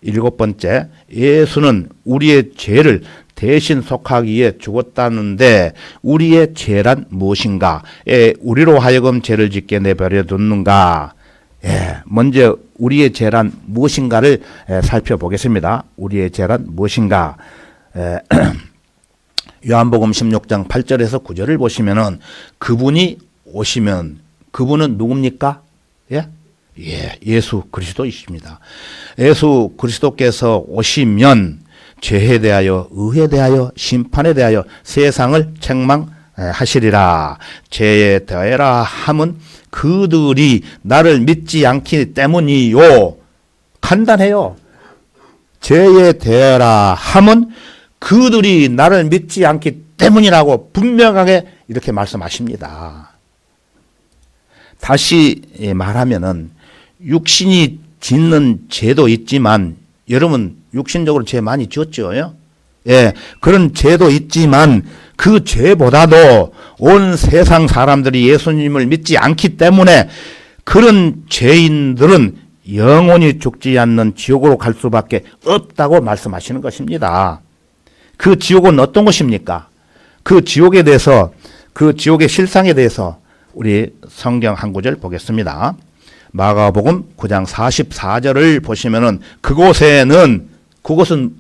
7번째, 예수는 우리의 죄를 대신 속하기 위해 죽었다는데 우리의 죄란 무엇인가? 우리로 하여금 죄를 짓게 내버려 뒀는가? 먼저 우리의 죄란 무엇인가를 살펴보겠습니다. 우리의 죄란 무엇인가? 요한복음 16장 8절에서 9절을 보시면은 그분이 오시면 그분은 누굽니까? 예수 그리스도이십니다. 예수 그리스도께서 오시면 죄에 대하여 의에 대하여 심판에 대하여 세상을 책망하시리라. 죄에 대하여라 함은 그들이 나를 믿지 않기 때문이요. 간단해요. 죄에 대하여라 함은 그들이 나를 믿지 않기 때문이라고 분명하게 이렇게 말씀하십니다. 다시 말하면은 육신이 짓는 죄도 있지만 여러분 육신적으로 죄 많이 지었죠? 예, 그런 죄도 있지만 그 죄보다도 온 세상 사람들이 예수님을 믿지 않기 때문에 그런 죄인들은 영원히 죽지 않는 지옥으로 갈 수밖에 없다고 말씀하시는 것입니다. 그 지옥은 어떤 것입니까? 그 지옥에 대해서 그 지옥의 실상에 대해서 우리 성경 한 구절 보겠습니다. 마가복음 9장 44절을 보시면은 그곳은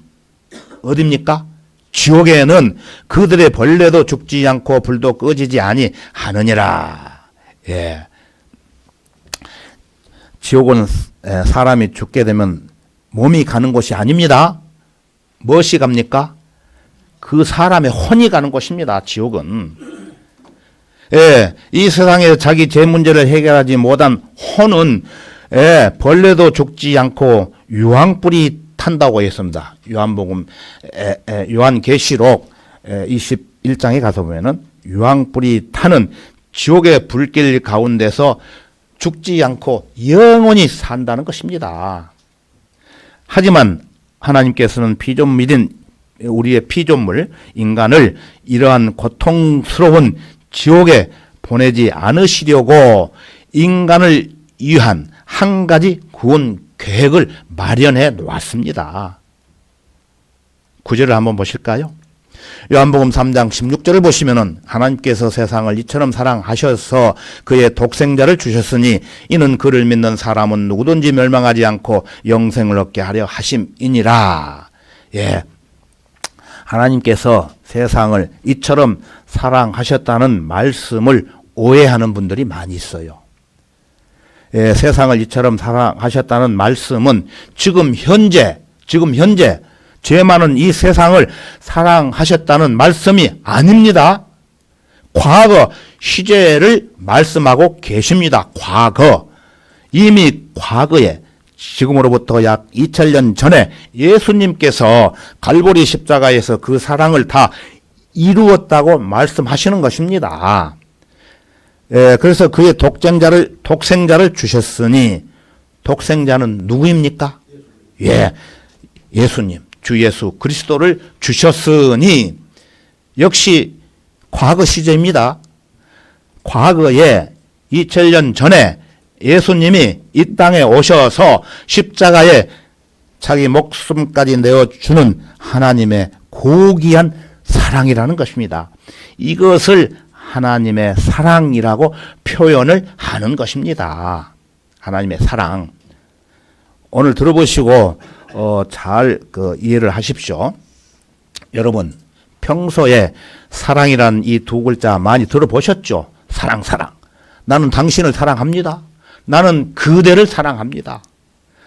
어디입니까? 지옥에는 그들의 벌레도 죽지 않고 불도 꺼지지 아니하느니라. 예. 지옥은 사람이 죽게 되면 몸이 가는 곳이 아닙니다. 무엇이 갑니까? 그 사람의 혼이 가는 곳입니다. 지옥은. 예, 이 세상에 자기 죄 문제를 해결하지 못한 혼은 벌레도 죽지 않고 유황불이 탄다고 했습니다. 요한계시록 21장에 가서 보면은 유황불이 타는 지옥의 불길 가운데서 죽지 않고 영원히 산다는 것입니다. 하지만 하나님께서는 피조물인 우리의 피조물 인간을 이러한 고통스러운 지옥에 보내지 않으시려고 인간을 위한 한 가지 구원 계획을 마련해 놓았습니다. 구절을 한번 보실까요? 요한복음 3장 16절을 보시면은 하나님께서 세상을 이처럼 사랑하셔서 그의 독생자를 주셨으니 이는 그를 믿는 사람은 누구든지 멸망하지 않고 영생을 얻게 하려 하심이니라. 예. 하나님께서 세상을 이처럼 사랑하셨다는 말씀을 오해하는 분들이 많이 있어요. 예, 세상을 이처럼 사랑하셨다는 말씀은 지금 현재 죄 많은 이 세상을 사랑하셨다는 말씀이 아닙니다. 과거 시제를 말씀하고 계십니다. 과거. 이미 과거에 지금으로부터 약 2000년 전에 예수님께서 갈보리 십자가에서 그 사랑을 다 이루었다고 말씀하시는 것입니다. 예, 그래서 그의 독생자를 주셨으니 독생자는 누구입니까? 예, 예수님, 주 예수 그리스도를 주셨으니 역시 과거 시제입니다. 과거에 2000년 전에 예수님이 이 땅에 오셔서 십자가에 자기 목숨까지 내어주는 하나님의 고귀한 사랑이라는 것입니다. 이것을 하나님의 사랑이라고 표현을 하는 것입니다. 하나님의 사랑. 오늘 들어보시고 잘 이해를 하십시오. 여러분 평소에 사랑이란 이 두 글자 많이 들어보셨죠? 사랑. 나는 당신을 사랑합니다. 나는 그대를 사랑합니다.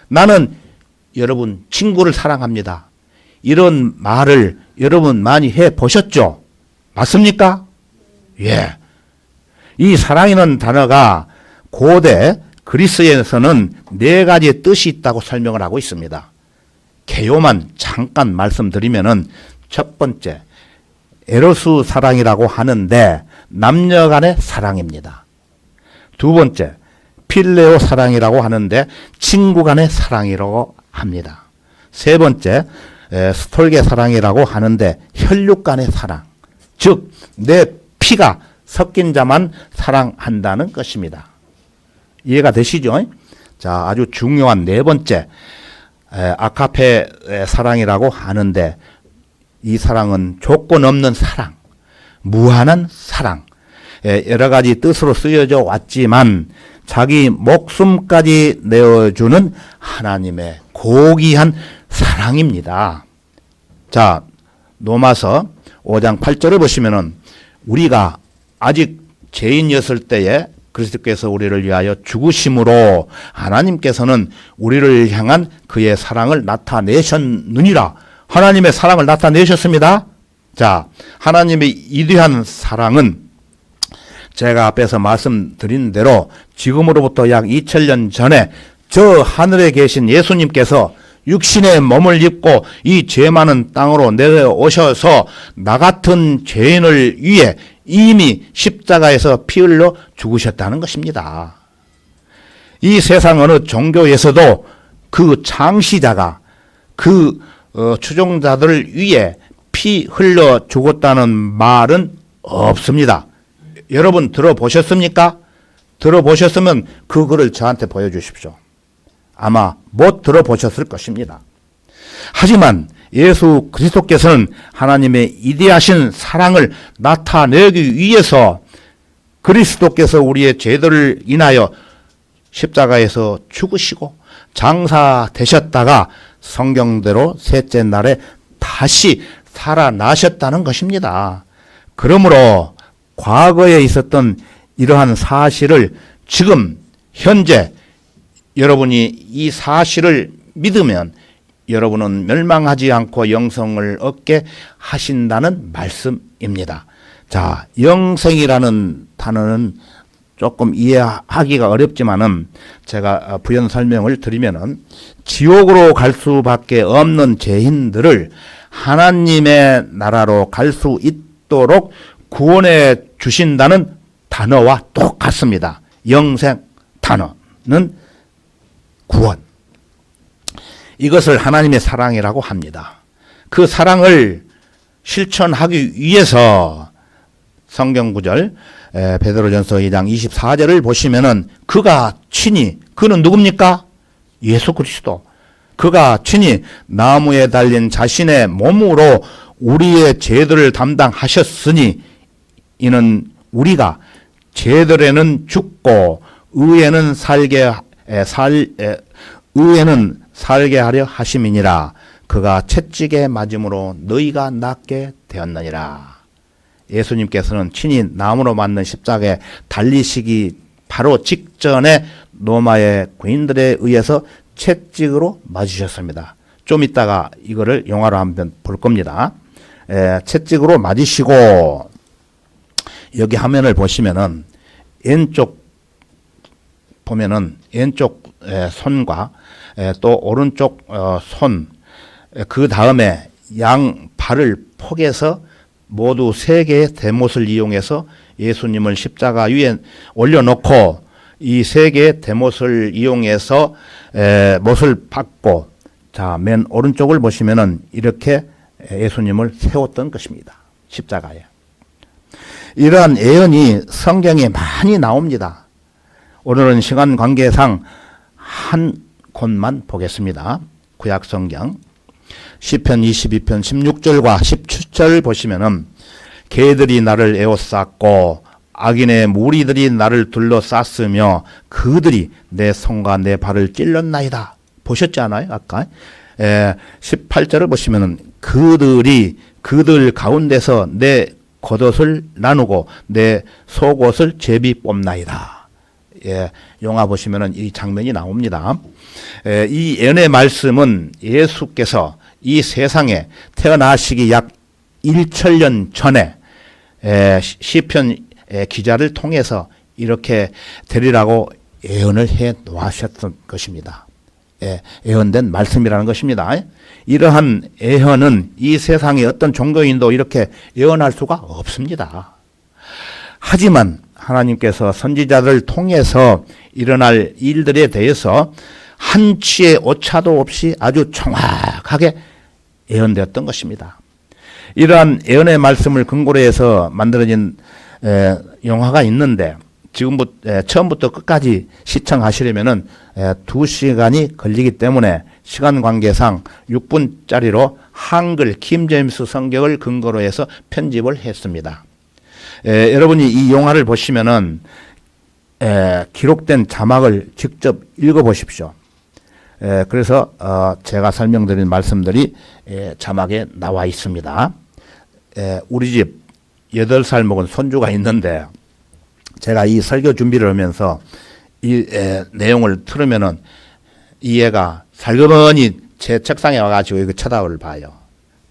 나는 여러분 친구를 사랑합니다. 이런 말을 여러분 많이 해보셨죠? 맞습니까? 예. 이 사랑이라는 단어가 고대 그리스에서는 4가지의 뜻이 있다고 설명을 하고 있습니다. 개요만 잠깐 말씀드리면은 첫 번째, 에로스 사랑이라고 하는데 남녀 간의 사랑입니다. 두 번째, 필레오 사랑이라고 하는데 친구 간의 사랑이라고 합니다. 세 번째, 스톨게 사랑이라고 하는데 혈육 간의 사랑. 즉, 내 피가 섞인 자만 사랑한다는 것입니다. 이해가 되시죠? 자, 아주 중요한 4번째, 아카페 사랑이라고 하는데 이 사랑은 조건 없는 사랑, 무한한 사랑, 여러 가지 뜻으로 쓰여져 왔지만 자기 목숨까지 내어주는 하나님의 고귀한 사랑입니다. 자, 로마서 5장 8절을 보시면은 우리가 아직 죄인이었을 때에 그리스도께서 우리를 위하여 죽으심으로 하나님께서는 우리를 향한 그의 사랑을 나타내셨느니라. 하나님의 사랑을 나타내셨습니다. 자, 하나님의 이대한 사랑은 제가 앞에서 말씀드린 대로 지금으로부터 약 2000년 전에 저 하늘에 계신 예수님께서 육신의 몸을 입고 이 죄 많은 땅으로 내려오셔서 나 같은 죄인을 위해 이미 십자가에서 피 흘려 죽으셨다는 것입니다. 이 세상 어느 종교에서도 그 창시자가 그 추종자들을 위해 피 흘려 죽었다는 말은 없습니다. 여러분 들어보셨습니까? 들어보셨으면 그 글을 저한테 보여주십시오. 아마 못 들어보셨을 것입니다. 하지만 예수 그리스도께서는 하나님의 이대하신 사랑을 나타내기 위해서 그리스도께서 우리의 죄들을 인하여 십자가에서 죽으시고 장사되셨다가 성경대로 셋째 날에 다시 살아나셨다는 것입니다. 그러므로 과거에 있었던 이러한 사실을 지금 현재 여러분이 이 사실을 믿으면 여러분은 멸망하지 않고 영생을 얻게 하신다는 말씀입니다. 자, 영생이라는 단어는 조금 이해하기가 어렵지만은 제가 부연 설명을 드리면은 지옥으로 갈 수밖에 없는 죄인들을 하나님의 나라로 갈 수 있도록 구원해 주신다는 단어와 똑같습니다. 영생 단어는 구원. 이것을 하나님의 사랑이라고 합니다. 그 사랑을 실천하기 위해서 성경 구절 베드로전서 2장 24절을 보시면은 그가 친히, 그는 누굽니까? 예수 그리스도. 그가 친히 나무에 달린 자신의 몸으로 우리의 죄들을 담당하셨으니 이는 우리가 죄들에는 죽고 의에는 살게 하려 하심이니라. 그가 채찍에 맞음으로 너희가 낫게 되었느니라. 예수님께서는 친히 나무로 만든 십자가에 달리시기 바로 직전에 로마의 군인들에 의해서 채찍으로 맞으셨습니다. 좀 이따가 이거를 영화로 한번 볼 겁니다. 채찍으로 맞으시고 여기 화면을 보시면은 왼쪽 보면은 왼쪽 손과 또 오른쪽 손, 그 다음에 양 발을 포개서 모두 세 개의 대못을 이용해서 예수님을 십자가 위에 올려놓고 이 세 개의 대못을 이용해서 못을 박고, 자, 맨 오른쪽을 보시면은 이렇게 예수님을 세웠던 것입니다. 십자가에. 이러한 예언이 성경에 많이 나옵니다. 오늘은 시간 관계상 한 곳만 보겠습니다. 구약 성경 시편 22편 16절과 17절 보시면은 개들이 나를 에워쌌고 악인의 무리들이 나를 둘러쌌으며 그들이 내 손과 내 발을 찔렀나이다. 보셨지 않아요? 아까 18절을 보시면은 그들 가운데서 내 겉옷을 나누고 내 속옷을 제비 뽑나이다. 영화 보시면은 이 장면이 나옵니다. 이 예언의 말씀은 예수께서 이 세상에 태어나시기 약 1000년 전에 시편 기자를 통해서 이렇게 되리라고 예언을 해 놓으셨던 것입니다. 예언된 말씀이라는 것입니다. 이러한 예언은 이 세상의 어떤 종교인도 이렇게 예언할 수가 없습니다. 하지만 하나님께서 선지자들을 통해서 일어날 일들에 대해서 한치의 오차도 없이 아주 정확하게 예언되었던 것입니다. 이러한 예언의 말씀을 근거로 해서 만들어진 영화가 있는데 지금부터 처음부터 끝까지 시청하시려면은 2시간이 걸리기 때문에 시간 관계상 6분짜리로 한글 킹제임스 성경을 근거로 해서 편집을 했습니다. 여러분이 이 영화를 보시면은 기록된 자막을 직접 읽어 보십시오. 그래서 제가 설명드린 말씀들이 자막에 나와 있습니다. 우리 집 8살 먹은 손주가 있는데 제가 이 설교 준비를 하면서 이 내용을 틀으면은 이 애가 살그머니 제 책상에 와가지고 이거 쳐다를 봐요.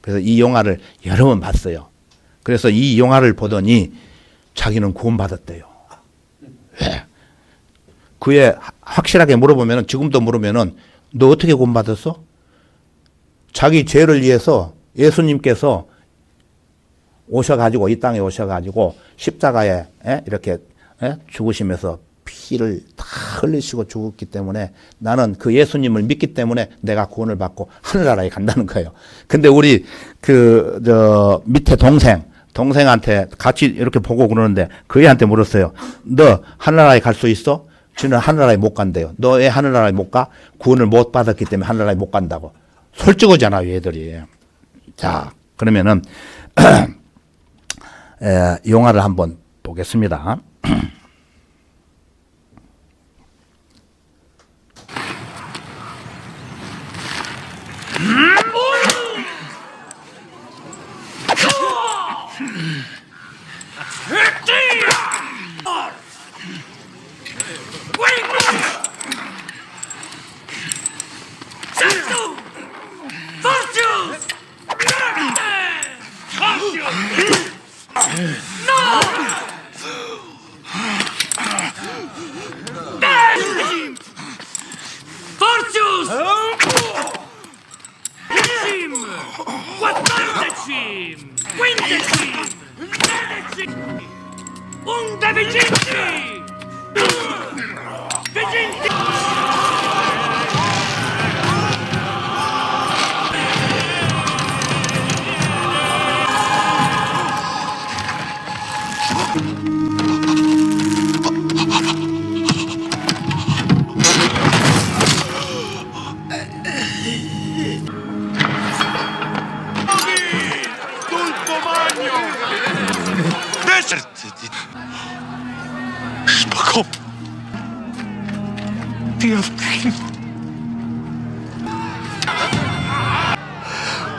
그래서 이 영화를 여러 번 봤어요. 그래서 이 영화를 보더니 자기는 구원받았대요. 왜? 그에 확실하게 물어보면은, 지금도 물으면은 너 어떻게 구원받았어? 자기 죄를 위해서 예수님께서 오셔가지고 이 땅에 오셔가지고 십자가에 이렇게 죽으시면서 피를 다 흘리시고 죽었기 때문에 나는 그 예수님을 믿기 때문에 내가 구원을 받고 하늘나라에 간다는 거예요. 근데 우리 밑에 동생한테 같이 이렇게 보고 그러는데 그 애한테 물었어요. 너 하늘나라에 갈 수 있어? 저는 하늘나라에 못 간대요. 너 왜 하늘나라에 못 가? 구원을 못 받았기 때문에 하늘나라에 못 간다고. 솔직하잖아요, 얘들이. 자, 그러면은 영화를 한번 보겠습니다.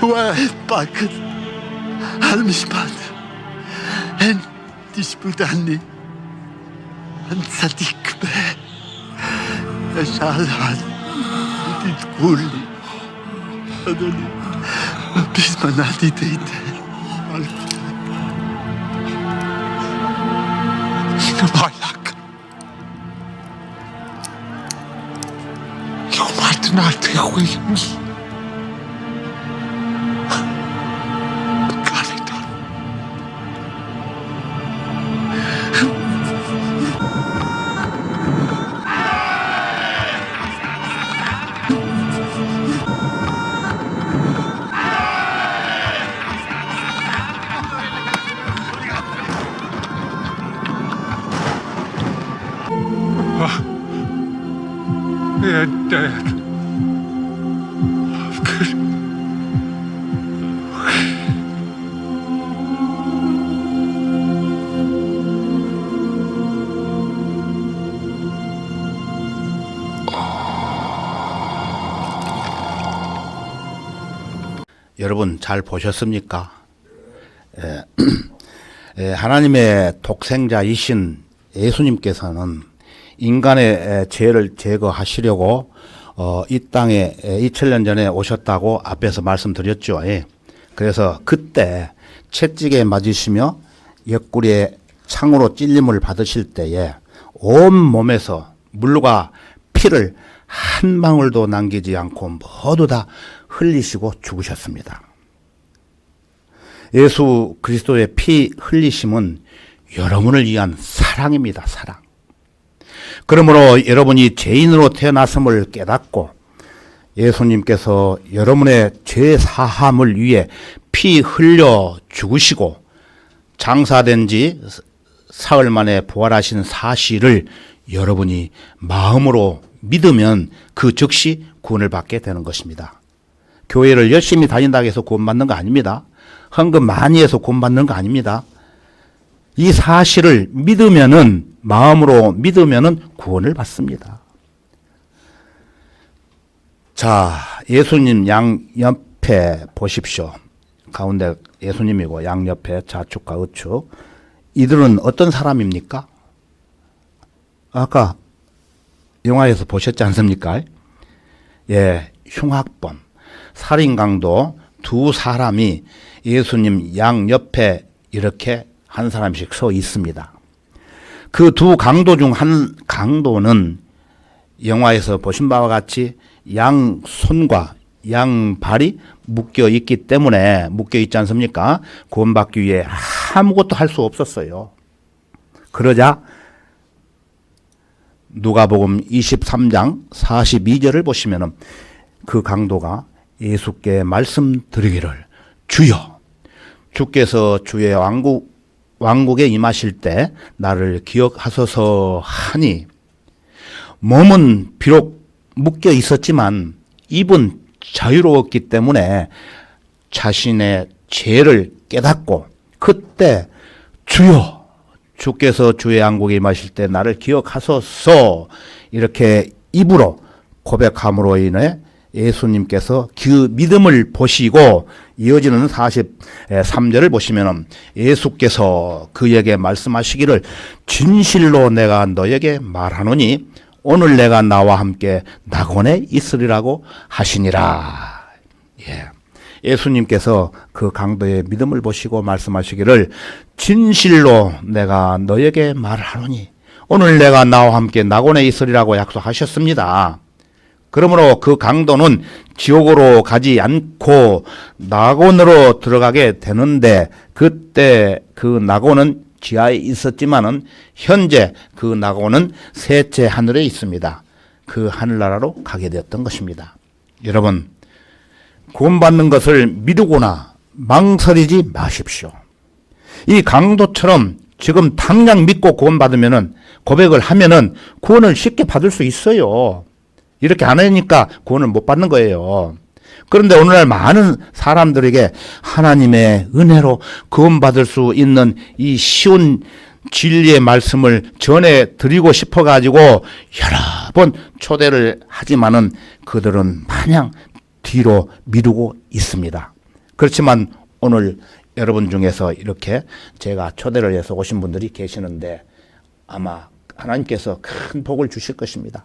واحد باكر هالمشبات هن تشبت عني أنت صديق به أشعل عن تقول لي أدوني بسم نادي تيت شنو بالك يوم عدنا تخويني يا داد 여러분 잘 보셨습니까? 하나님의 독생자이신 예수님께서는 인간의 죄를 제거하시려고 이 땅에 2000년 전에 오셨다고 앞에서 말씀드렸죠. 그래서 그때 채찍에 맞으시며 옆구리에 창으로 찔림을 받으실 때에 온 몸에서 물과 피를 한 방울도 남기지 않고 모두 다 흘리시고 죽으셨습니다. 예수 그리스도의 피 흘리심은 여러분을 위한 사랑입니다. 사랑. 그러므로 여러분이 죄인으로 태어났음을 깨닫고 예수님께서 여러분의 죄 사함을 위해 피 흘려 죽으시고 장사된 지 사흘 만에 부활하신 사실을 여러분이 마음으로 믿으면 그 즉시 구원을 받게 되는 것입니다. 교회를 열심히 다닌다고 해서 구원받는 거 아닙니다. 헌금 많이 해서 구원받는 거 아닙니다. 이 사실을 믿으면은, 마음으로 믿으면은 구원을 받습니다. 자, 예수님 양옆에 보십시오. 가운데 예수님이고 양옆에 좌측과 우측. 이들은 어떤 사람입니까? 아까 영화에서 보셨지 않습니까? 예, 흉악범, 살인강도 두 사람이 예수님 양옆에 이렇게 한 사람씩 서 있습니다. 그 두 강도 중 한 강도는 영화에서 보신 바와 같이 양손과 양발이 묶여 있기 때문에, 묶여 있지 않습니까? 구원받기 위해 아무것도 할 수 없었어요. 그러자 누가복음 23장 42절을 보시면은 그 강도가 예수께 말씀드리기를, 주여, 주께서 주의 왕국에 임하실 때 나를 기억하소서 하니, 몸은 비록 묶여 있었지만 입은 자유로웠기 때문에 자신의 죄를 깨닫고 그때 주여, 주께서 주의 왕국에 임하실 때 나를 기억하소서 이렇게 입으로 고백함으로 인해 예수님께서 그 믿음을 보시고 이어지는 43절을 보시면 예수께서 그에게 말씀하시기를 진실로 내가 너에게 말하노니 오늘 내가 나와 함께 낙원에 있으리라고 하시니라. 예수님께서 그 강도의 믿음을 보시고 말씀하시기를 진실로 내가 너에게 말하노니 오늘 내가 나와 함께 낙원에 있으리라고 약속하셨습니다. 그러므로 그 강도는 지옥으로 가지 않고 낙원으로 들어가게 되는데 그때 그 낙원은 지하에 있었지만은 현재 그 낙원은 셋째 하늘에 있습니다. 그 하늘나라로 가게 되었던 것입니다. 여러분, 구원받는 것을 미루거나 망설이지 마십시오. 이 강도처럼 지금 당장 믿고 구원받으면은 고백을 하면은 구원을 쉽게 받을 수 있어요. 이렇게 안 하니까 구원을 못 받는 거예요. 그런데 오늘날 많은 사람들에게 하나님의 은혜로 구원받을 수 있는 이 쉬운 진리의 말씀을 전해 드리고 싶어 가지고 여러 번 초대를 하지만은 그들은 마냥 뒤로 미루고 있습니다. 그렇지만 오늘 여러분 중에서 이렇게 제가 초대를 해서 오신 분들이 계시는데 아마 하나님께서 큰 복을 주실 것입니다.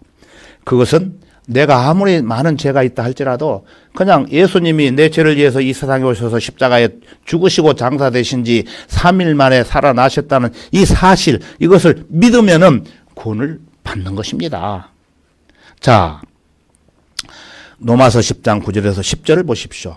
그것은 내가 아무리 많은 죄가 있다 할지라도 그냥 예수님이 내 죄를 위해서 이 세상에 오셔서 십자가에 죽으시고 장사되신 지 3일 만에 살아나셨다는 이 사실, 이것을 믿으면은 구원을 받는 것입니다. 자, 로마서 10장 9절에서 10절을 보십시오.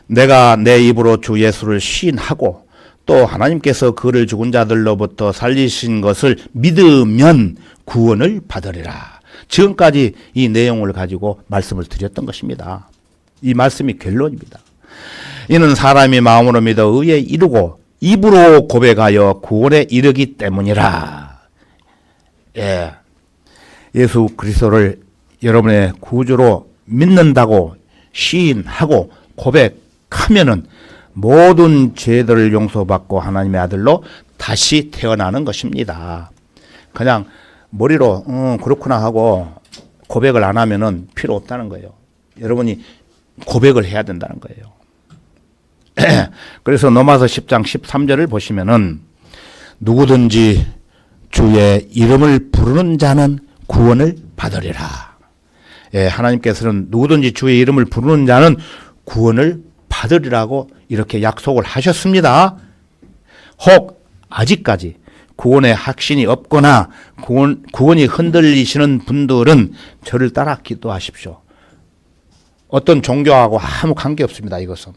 내가 내 입으로 주 예수를 시인하고 또 하나님께서 그를 죽은 자들로부터 살리신 것을 믿으면 구원을 받으리라. 지금까지 이 내용을 가지고 말씀을 드렸던 것입니다. 이 말씀이 결론입니다. 이는 사람이 마음으로 믿어 의에 이르고 입으로 고백하여 구원에 이르기 때문이라. 예수 그리스도를 여러분의 구주로 믿는다고 시인하고 고백하면은 모든 죄들을 용서받고 하나님의 아들로 다시 태어나는 것입니다. 그냥 머리로 그렇구나 하고 고백을 안 하면은 필요 없다는 거예요. 여러분이 고백을 해야 된다는 거예요. 그래서 로마서 10장 13절을 보시면은 누구든지 주의 이름을 부르는 자는 구원을 받으리라. 하나님께서는 누구든지 주의 이름을 부르는 자는 구원을 받으리라고 이렇게 약속을 하셨습니다. 혹 아직까지 구원의 확신이 없거나 구원이 흔들리시는 분들은 저를 따라 기도하십시오. 어떤 종교하고 아무 관계 없습니다. 이것은.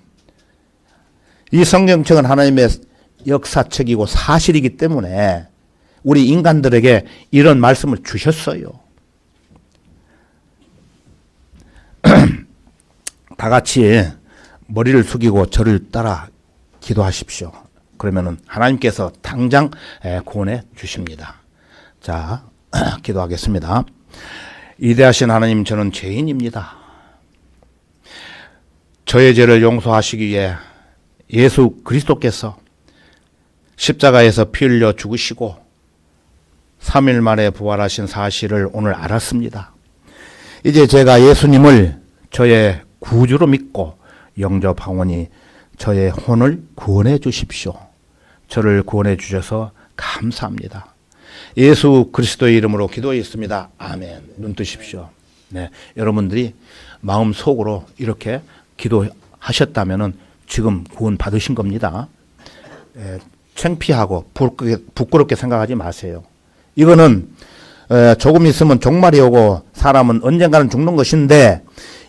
이 성경책은 하나님의 역사책이고 사실이기 때문에 우리 인간들에게 이런 말씀을 주셨어요. 다 같이 머리를 숙이고 저를 따라 기도하십시오. 그러면은 하나님께서 당장 구원해 주십니다. 자, 기도하겠습니다. 위대하신 하나님, 저는 죄인입니다. 저의 죄를 용서하시기 위해 예수 그리스도께서 십자가에서 피 흘려 죽으시고 3일 만에 부활하신 사실을 오늘 알았습니다. 이제 제가 예수님을 저의 구주로 믿고 영접하오니 저의 혼을 구원해 주십시오. 저를 구원해 주셔서 감사합니다. 예수 그리스도의 이름으로 기도했습니다. 아멘. 눈 뜨십시오. 네, 여러분들이 마음속으로 이렇게 기도하셨다면은 지금 구원 받으신 겁니다. 창피하고 부끄럽게 생각하지 마세요. 이거는 조금 있으면 종말이 오고 사람은 언젠가는 죽는 것인데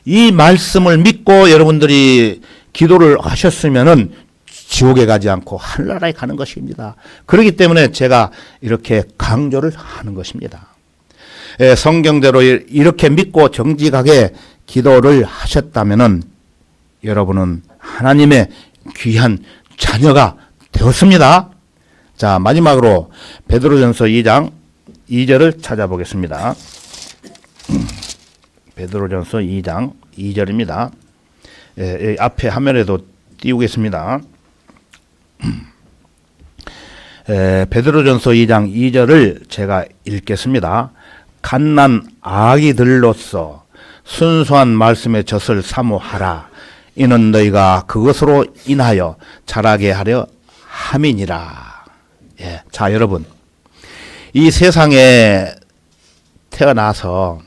이 말씀을 믿고 여러분들이 기도를 하셨으면은 지옥에 가지 않고 하늘나라에 가는 것입니다. 그렇기 때문에 제가 이렇게 강조를 하는 것입니다. 성경대로 이렇게 믿고 정직하게 기도를 하셨다면은 여러분은 하나님의 귀한 자녀가 되었습니다. 자, 마지막으로 베드로전서 2장 2절을 찾아보겠습니다. 베드로전서 2장 2절입니다. 앞에 화면에도 띄우겠습니다. 베드로전서 2장 2절을 제가 읽겠습니다. 갓난 아기들로서 순수한 말씀의 젖을 사모하라. 이는 너희가 그것으로 인하여 자라게 하려 함이니라. 예. 자, 여러분. 이 세상에 태어나서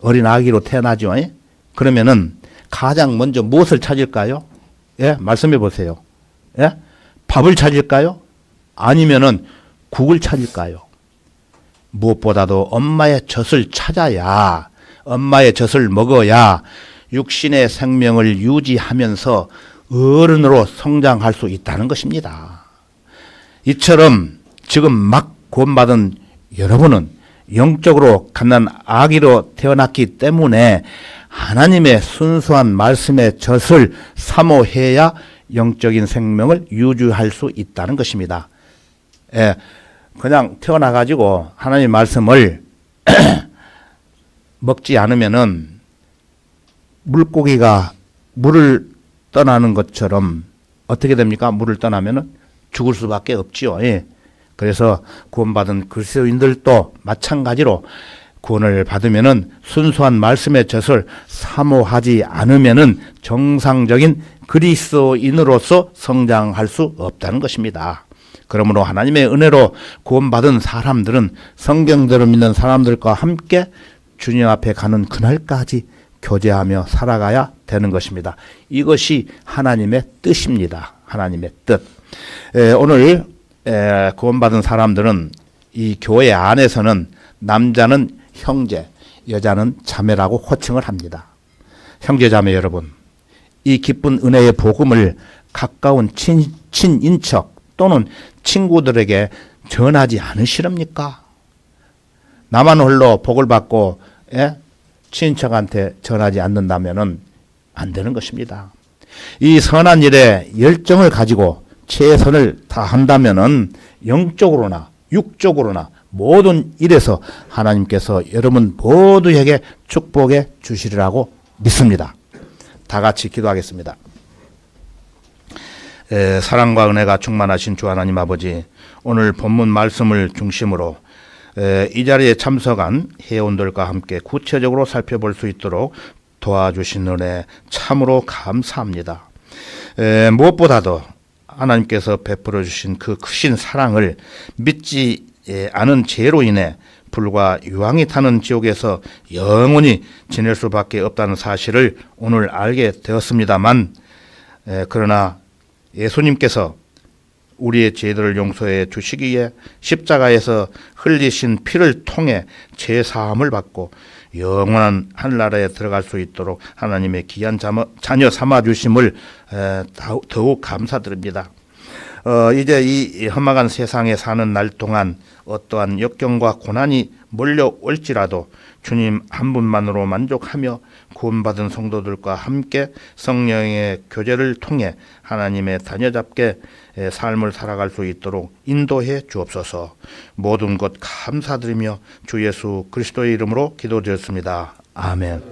어린 아기로 태어나죠. 예? 그러면은 가장 먼저 무엇을 찾을까요? 예? 말씀해 보세요. 예? 밥을 찾을까요? 아니면은 국을 찾을까요? 무엇보다도 엄마의 젖을 찾아야, 엄마의 젖을 먹어야 육신의 생명을 유지하면서 어른으로 성장할 수 있다는 것입니다. 이처럼 지금 막 구원받은 여러분은 영적으로 갓난 아기로 태어났기 때문에 하나님의 순수한 말씀의 젖을 사모해야 영적인 생명을 유지할 수 있다는 것입니다. 예, 그냥 태어나가지고 하나님 말씀을 먹지 않으면은 물고기가 물을 떠나는 것처럼 어떻게 됩니까? 물을 떠나면은 죽을 수밖에 없지요. 예. 그래서 구원받은 그리스도인들도 마찬가지로 구원을 받으면은 순수한 말씀의 젖을 사모하지 않으면은 정상적인 그리스도인으로서 성장할 수 없다는 것입니다. 그러므로 하나님의 은혜로 구원받은 사람들은 성경대로 믿는 사람들과 함께 주님 앞에 가는 그날까지 교제하며 살아가야 되는 것입니다. 이것이 하나님의 뜻입니다. 하나님의 뜻. 오늘 구원받은 사람들은 이 교회 안에서는 남자는 형제, 여자는 자매라고 호칭을 합니다. 형제자매 여러분, 이 기쁜 은혜의 복음을 가까운 친인척 또는 친구들에게 전하지 않으시렵니까? 나만 홀로 복을 받고 친인척한테 전하지 않는다면 안 되는 것입니다. 이 선한 일에 열정을 가지고 최선을 다한다면 영적으로나 육적으로나 모든 일에서 하나님께서 여러분 모두에게 축복해 주시리라고 믿습니다. 다 같이 기도하겠습니다. 사랑과 은혜가 충만하신 주 하나님 아버지, 오늘 본문 말씀을 중심으로 이 자리에 참석한 회원들과 함께 구체적으로 살펴볼 수 있도록 도와주신 은혜 참으로 감사합니다. 무엇보다도 하나님께서 베풀어 주신 그 크신 사랑을 믿지 않은 죄로 인해 불과 유황이 타는 지옥에서 영원히 지낼 수밖에 없다는 사실을 오늘 알게 되었습니다만, 그러나 예수님께서 우리의 죄들을 용서해 주시기에 십자가에서 흘리신 피를 통해 죄 사함을 받고 영원한 하늘나라에 들어갈 수 있도록 하나님의 귀한 자녀 삼아 주심을 더욱 감사드립니다. 이제 이 험악한 세상에 사는 날 동안 어떠한 역경과 고난이 몰려올지라도 주님 한 분만으로 만족하며 구원받은 성도들과 함께 성령의 교제를 통해 하나님의 자녀답게 삶을 살아갈 수 있도록 인도해 주옵소서. 모든 것 감사드리며 주 예수 그리스도의 이름으로 기도드렸습니다. 아멘.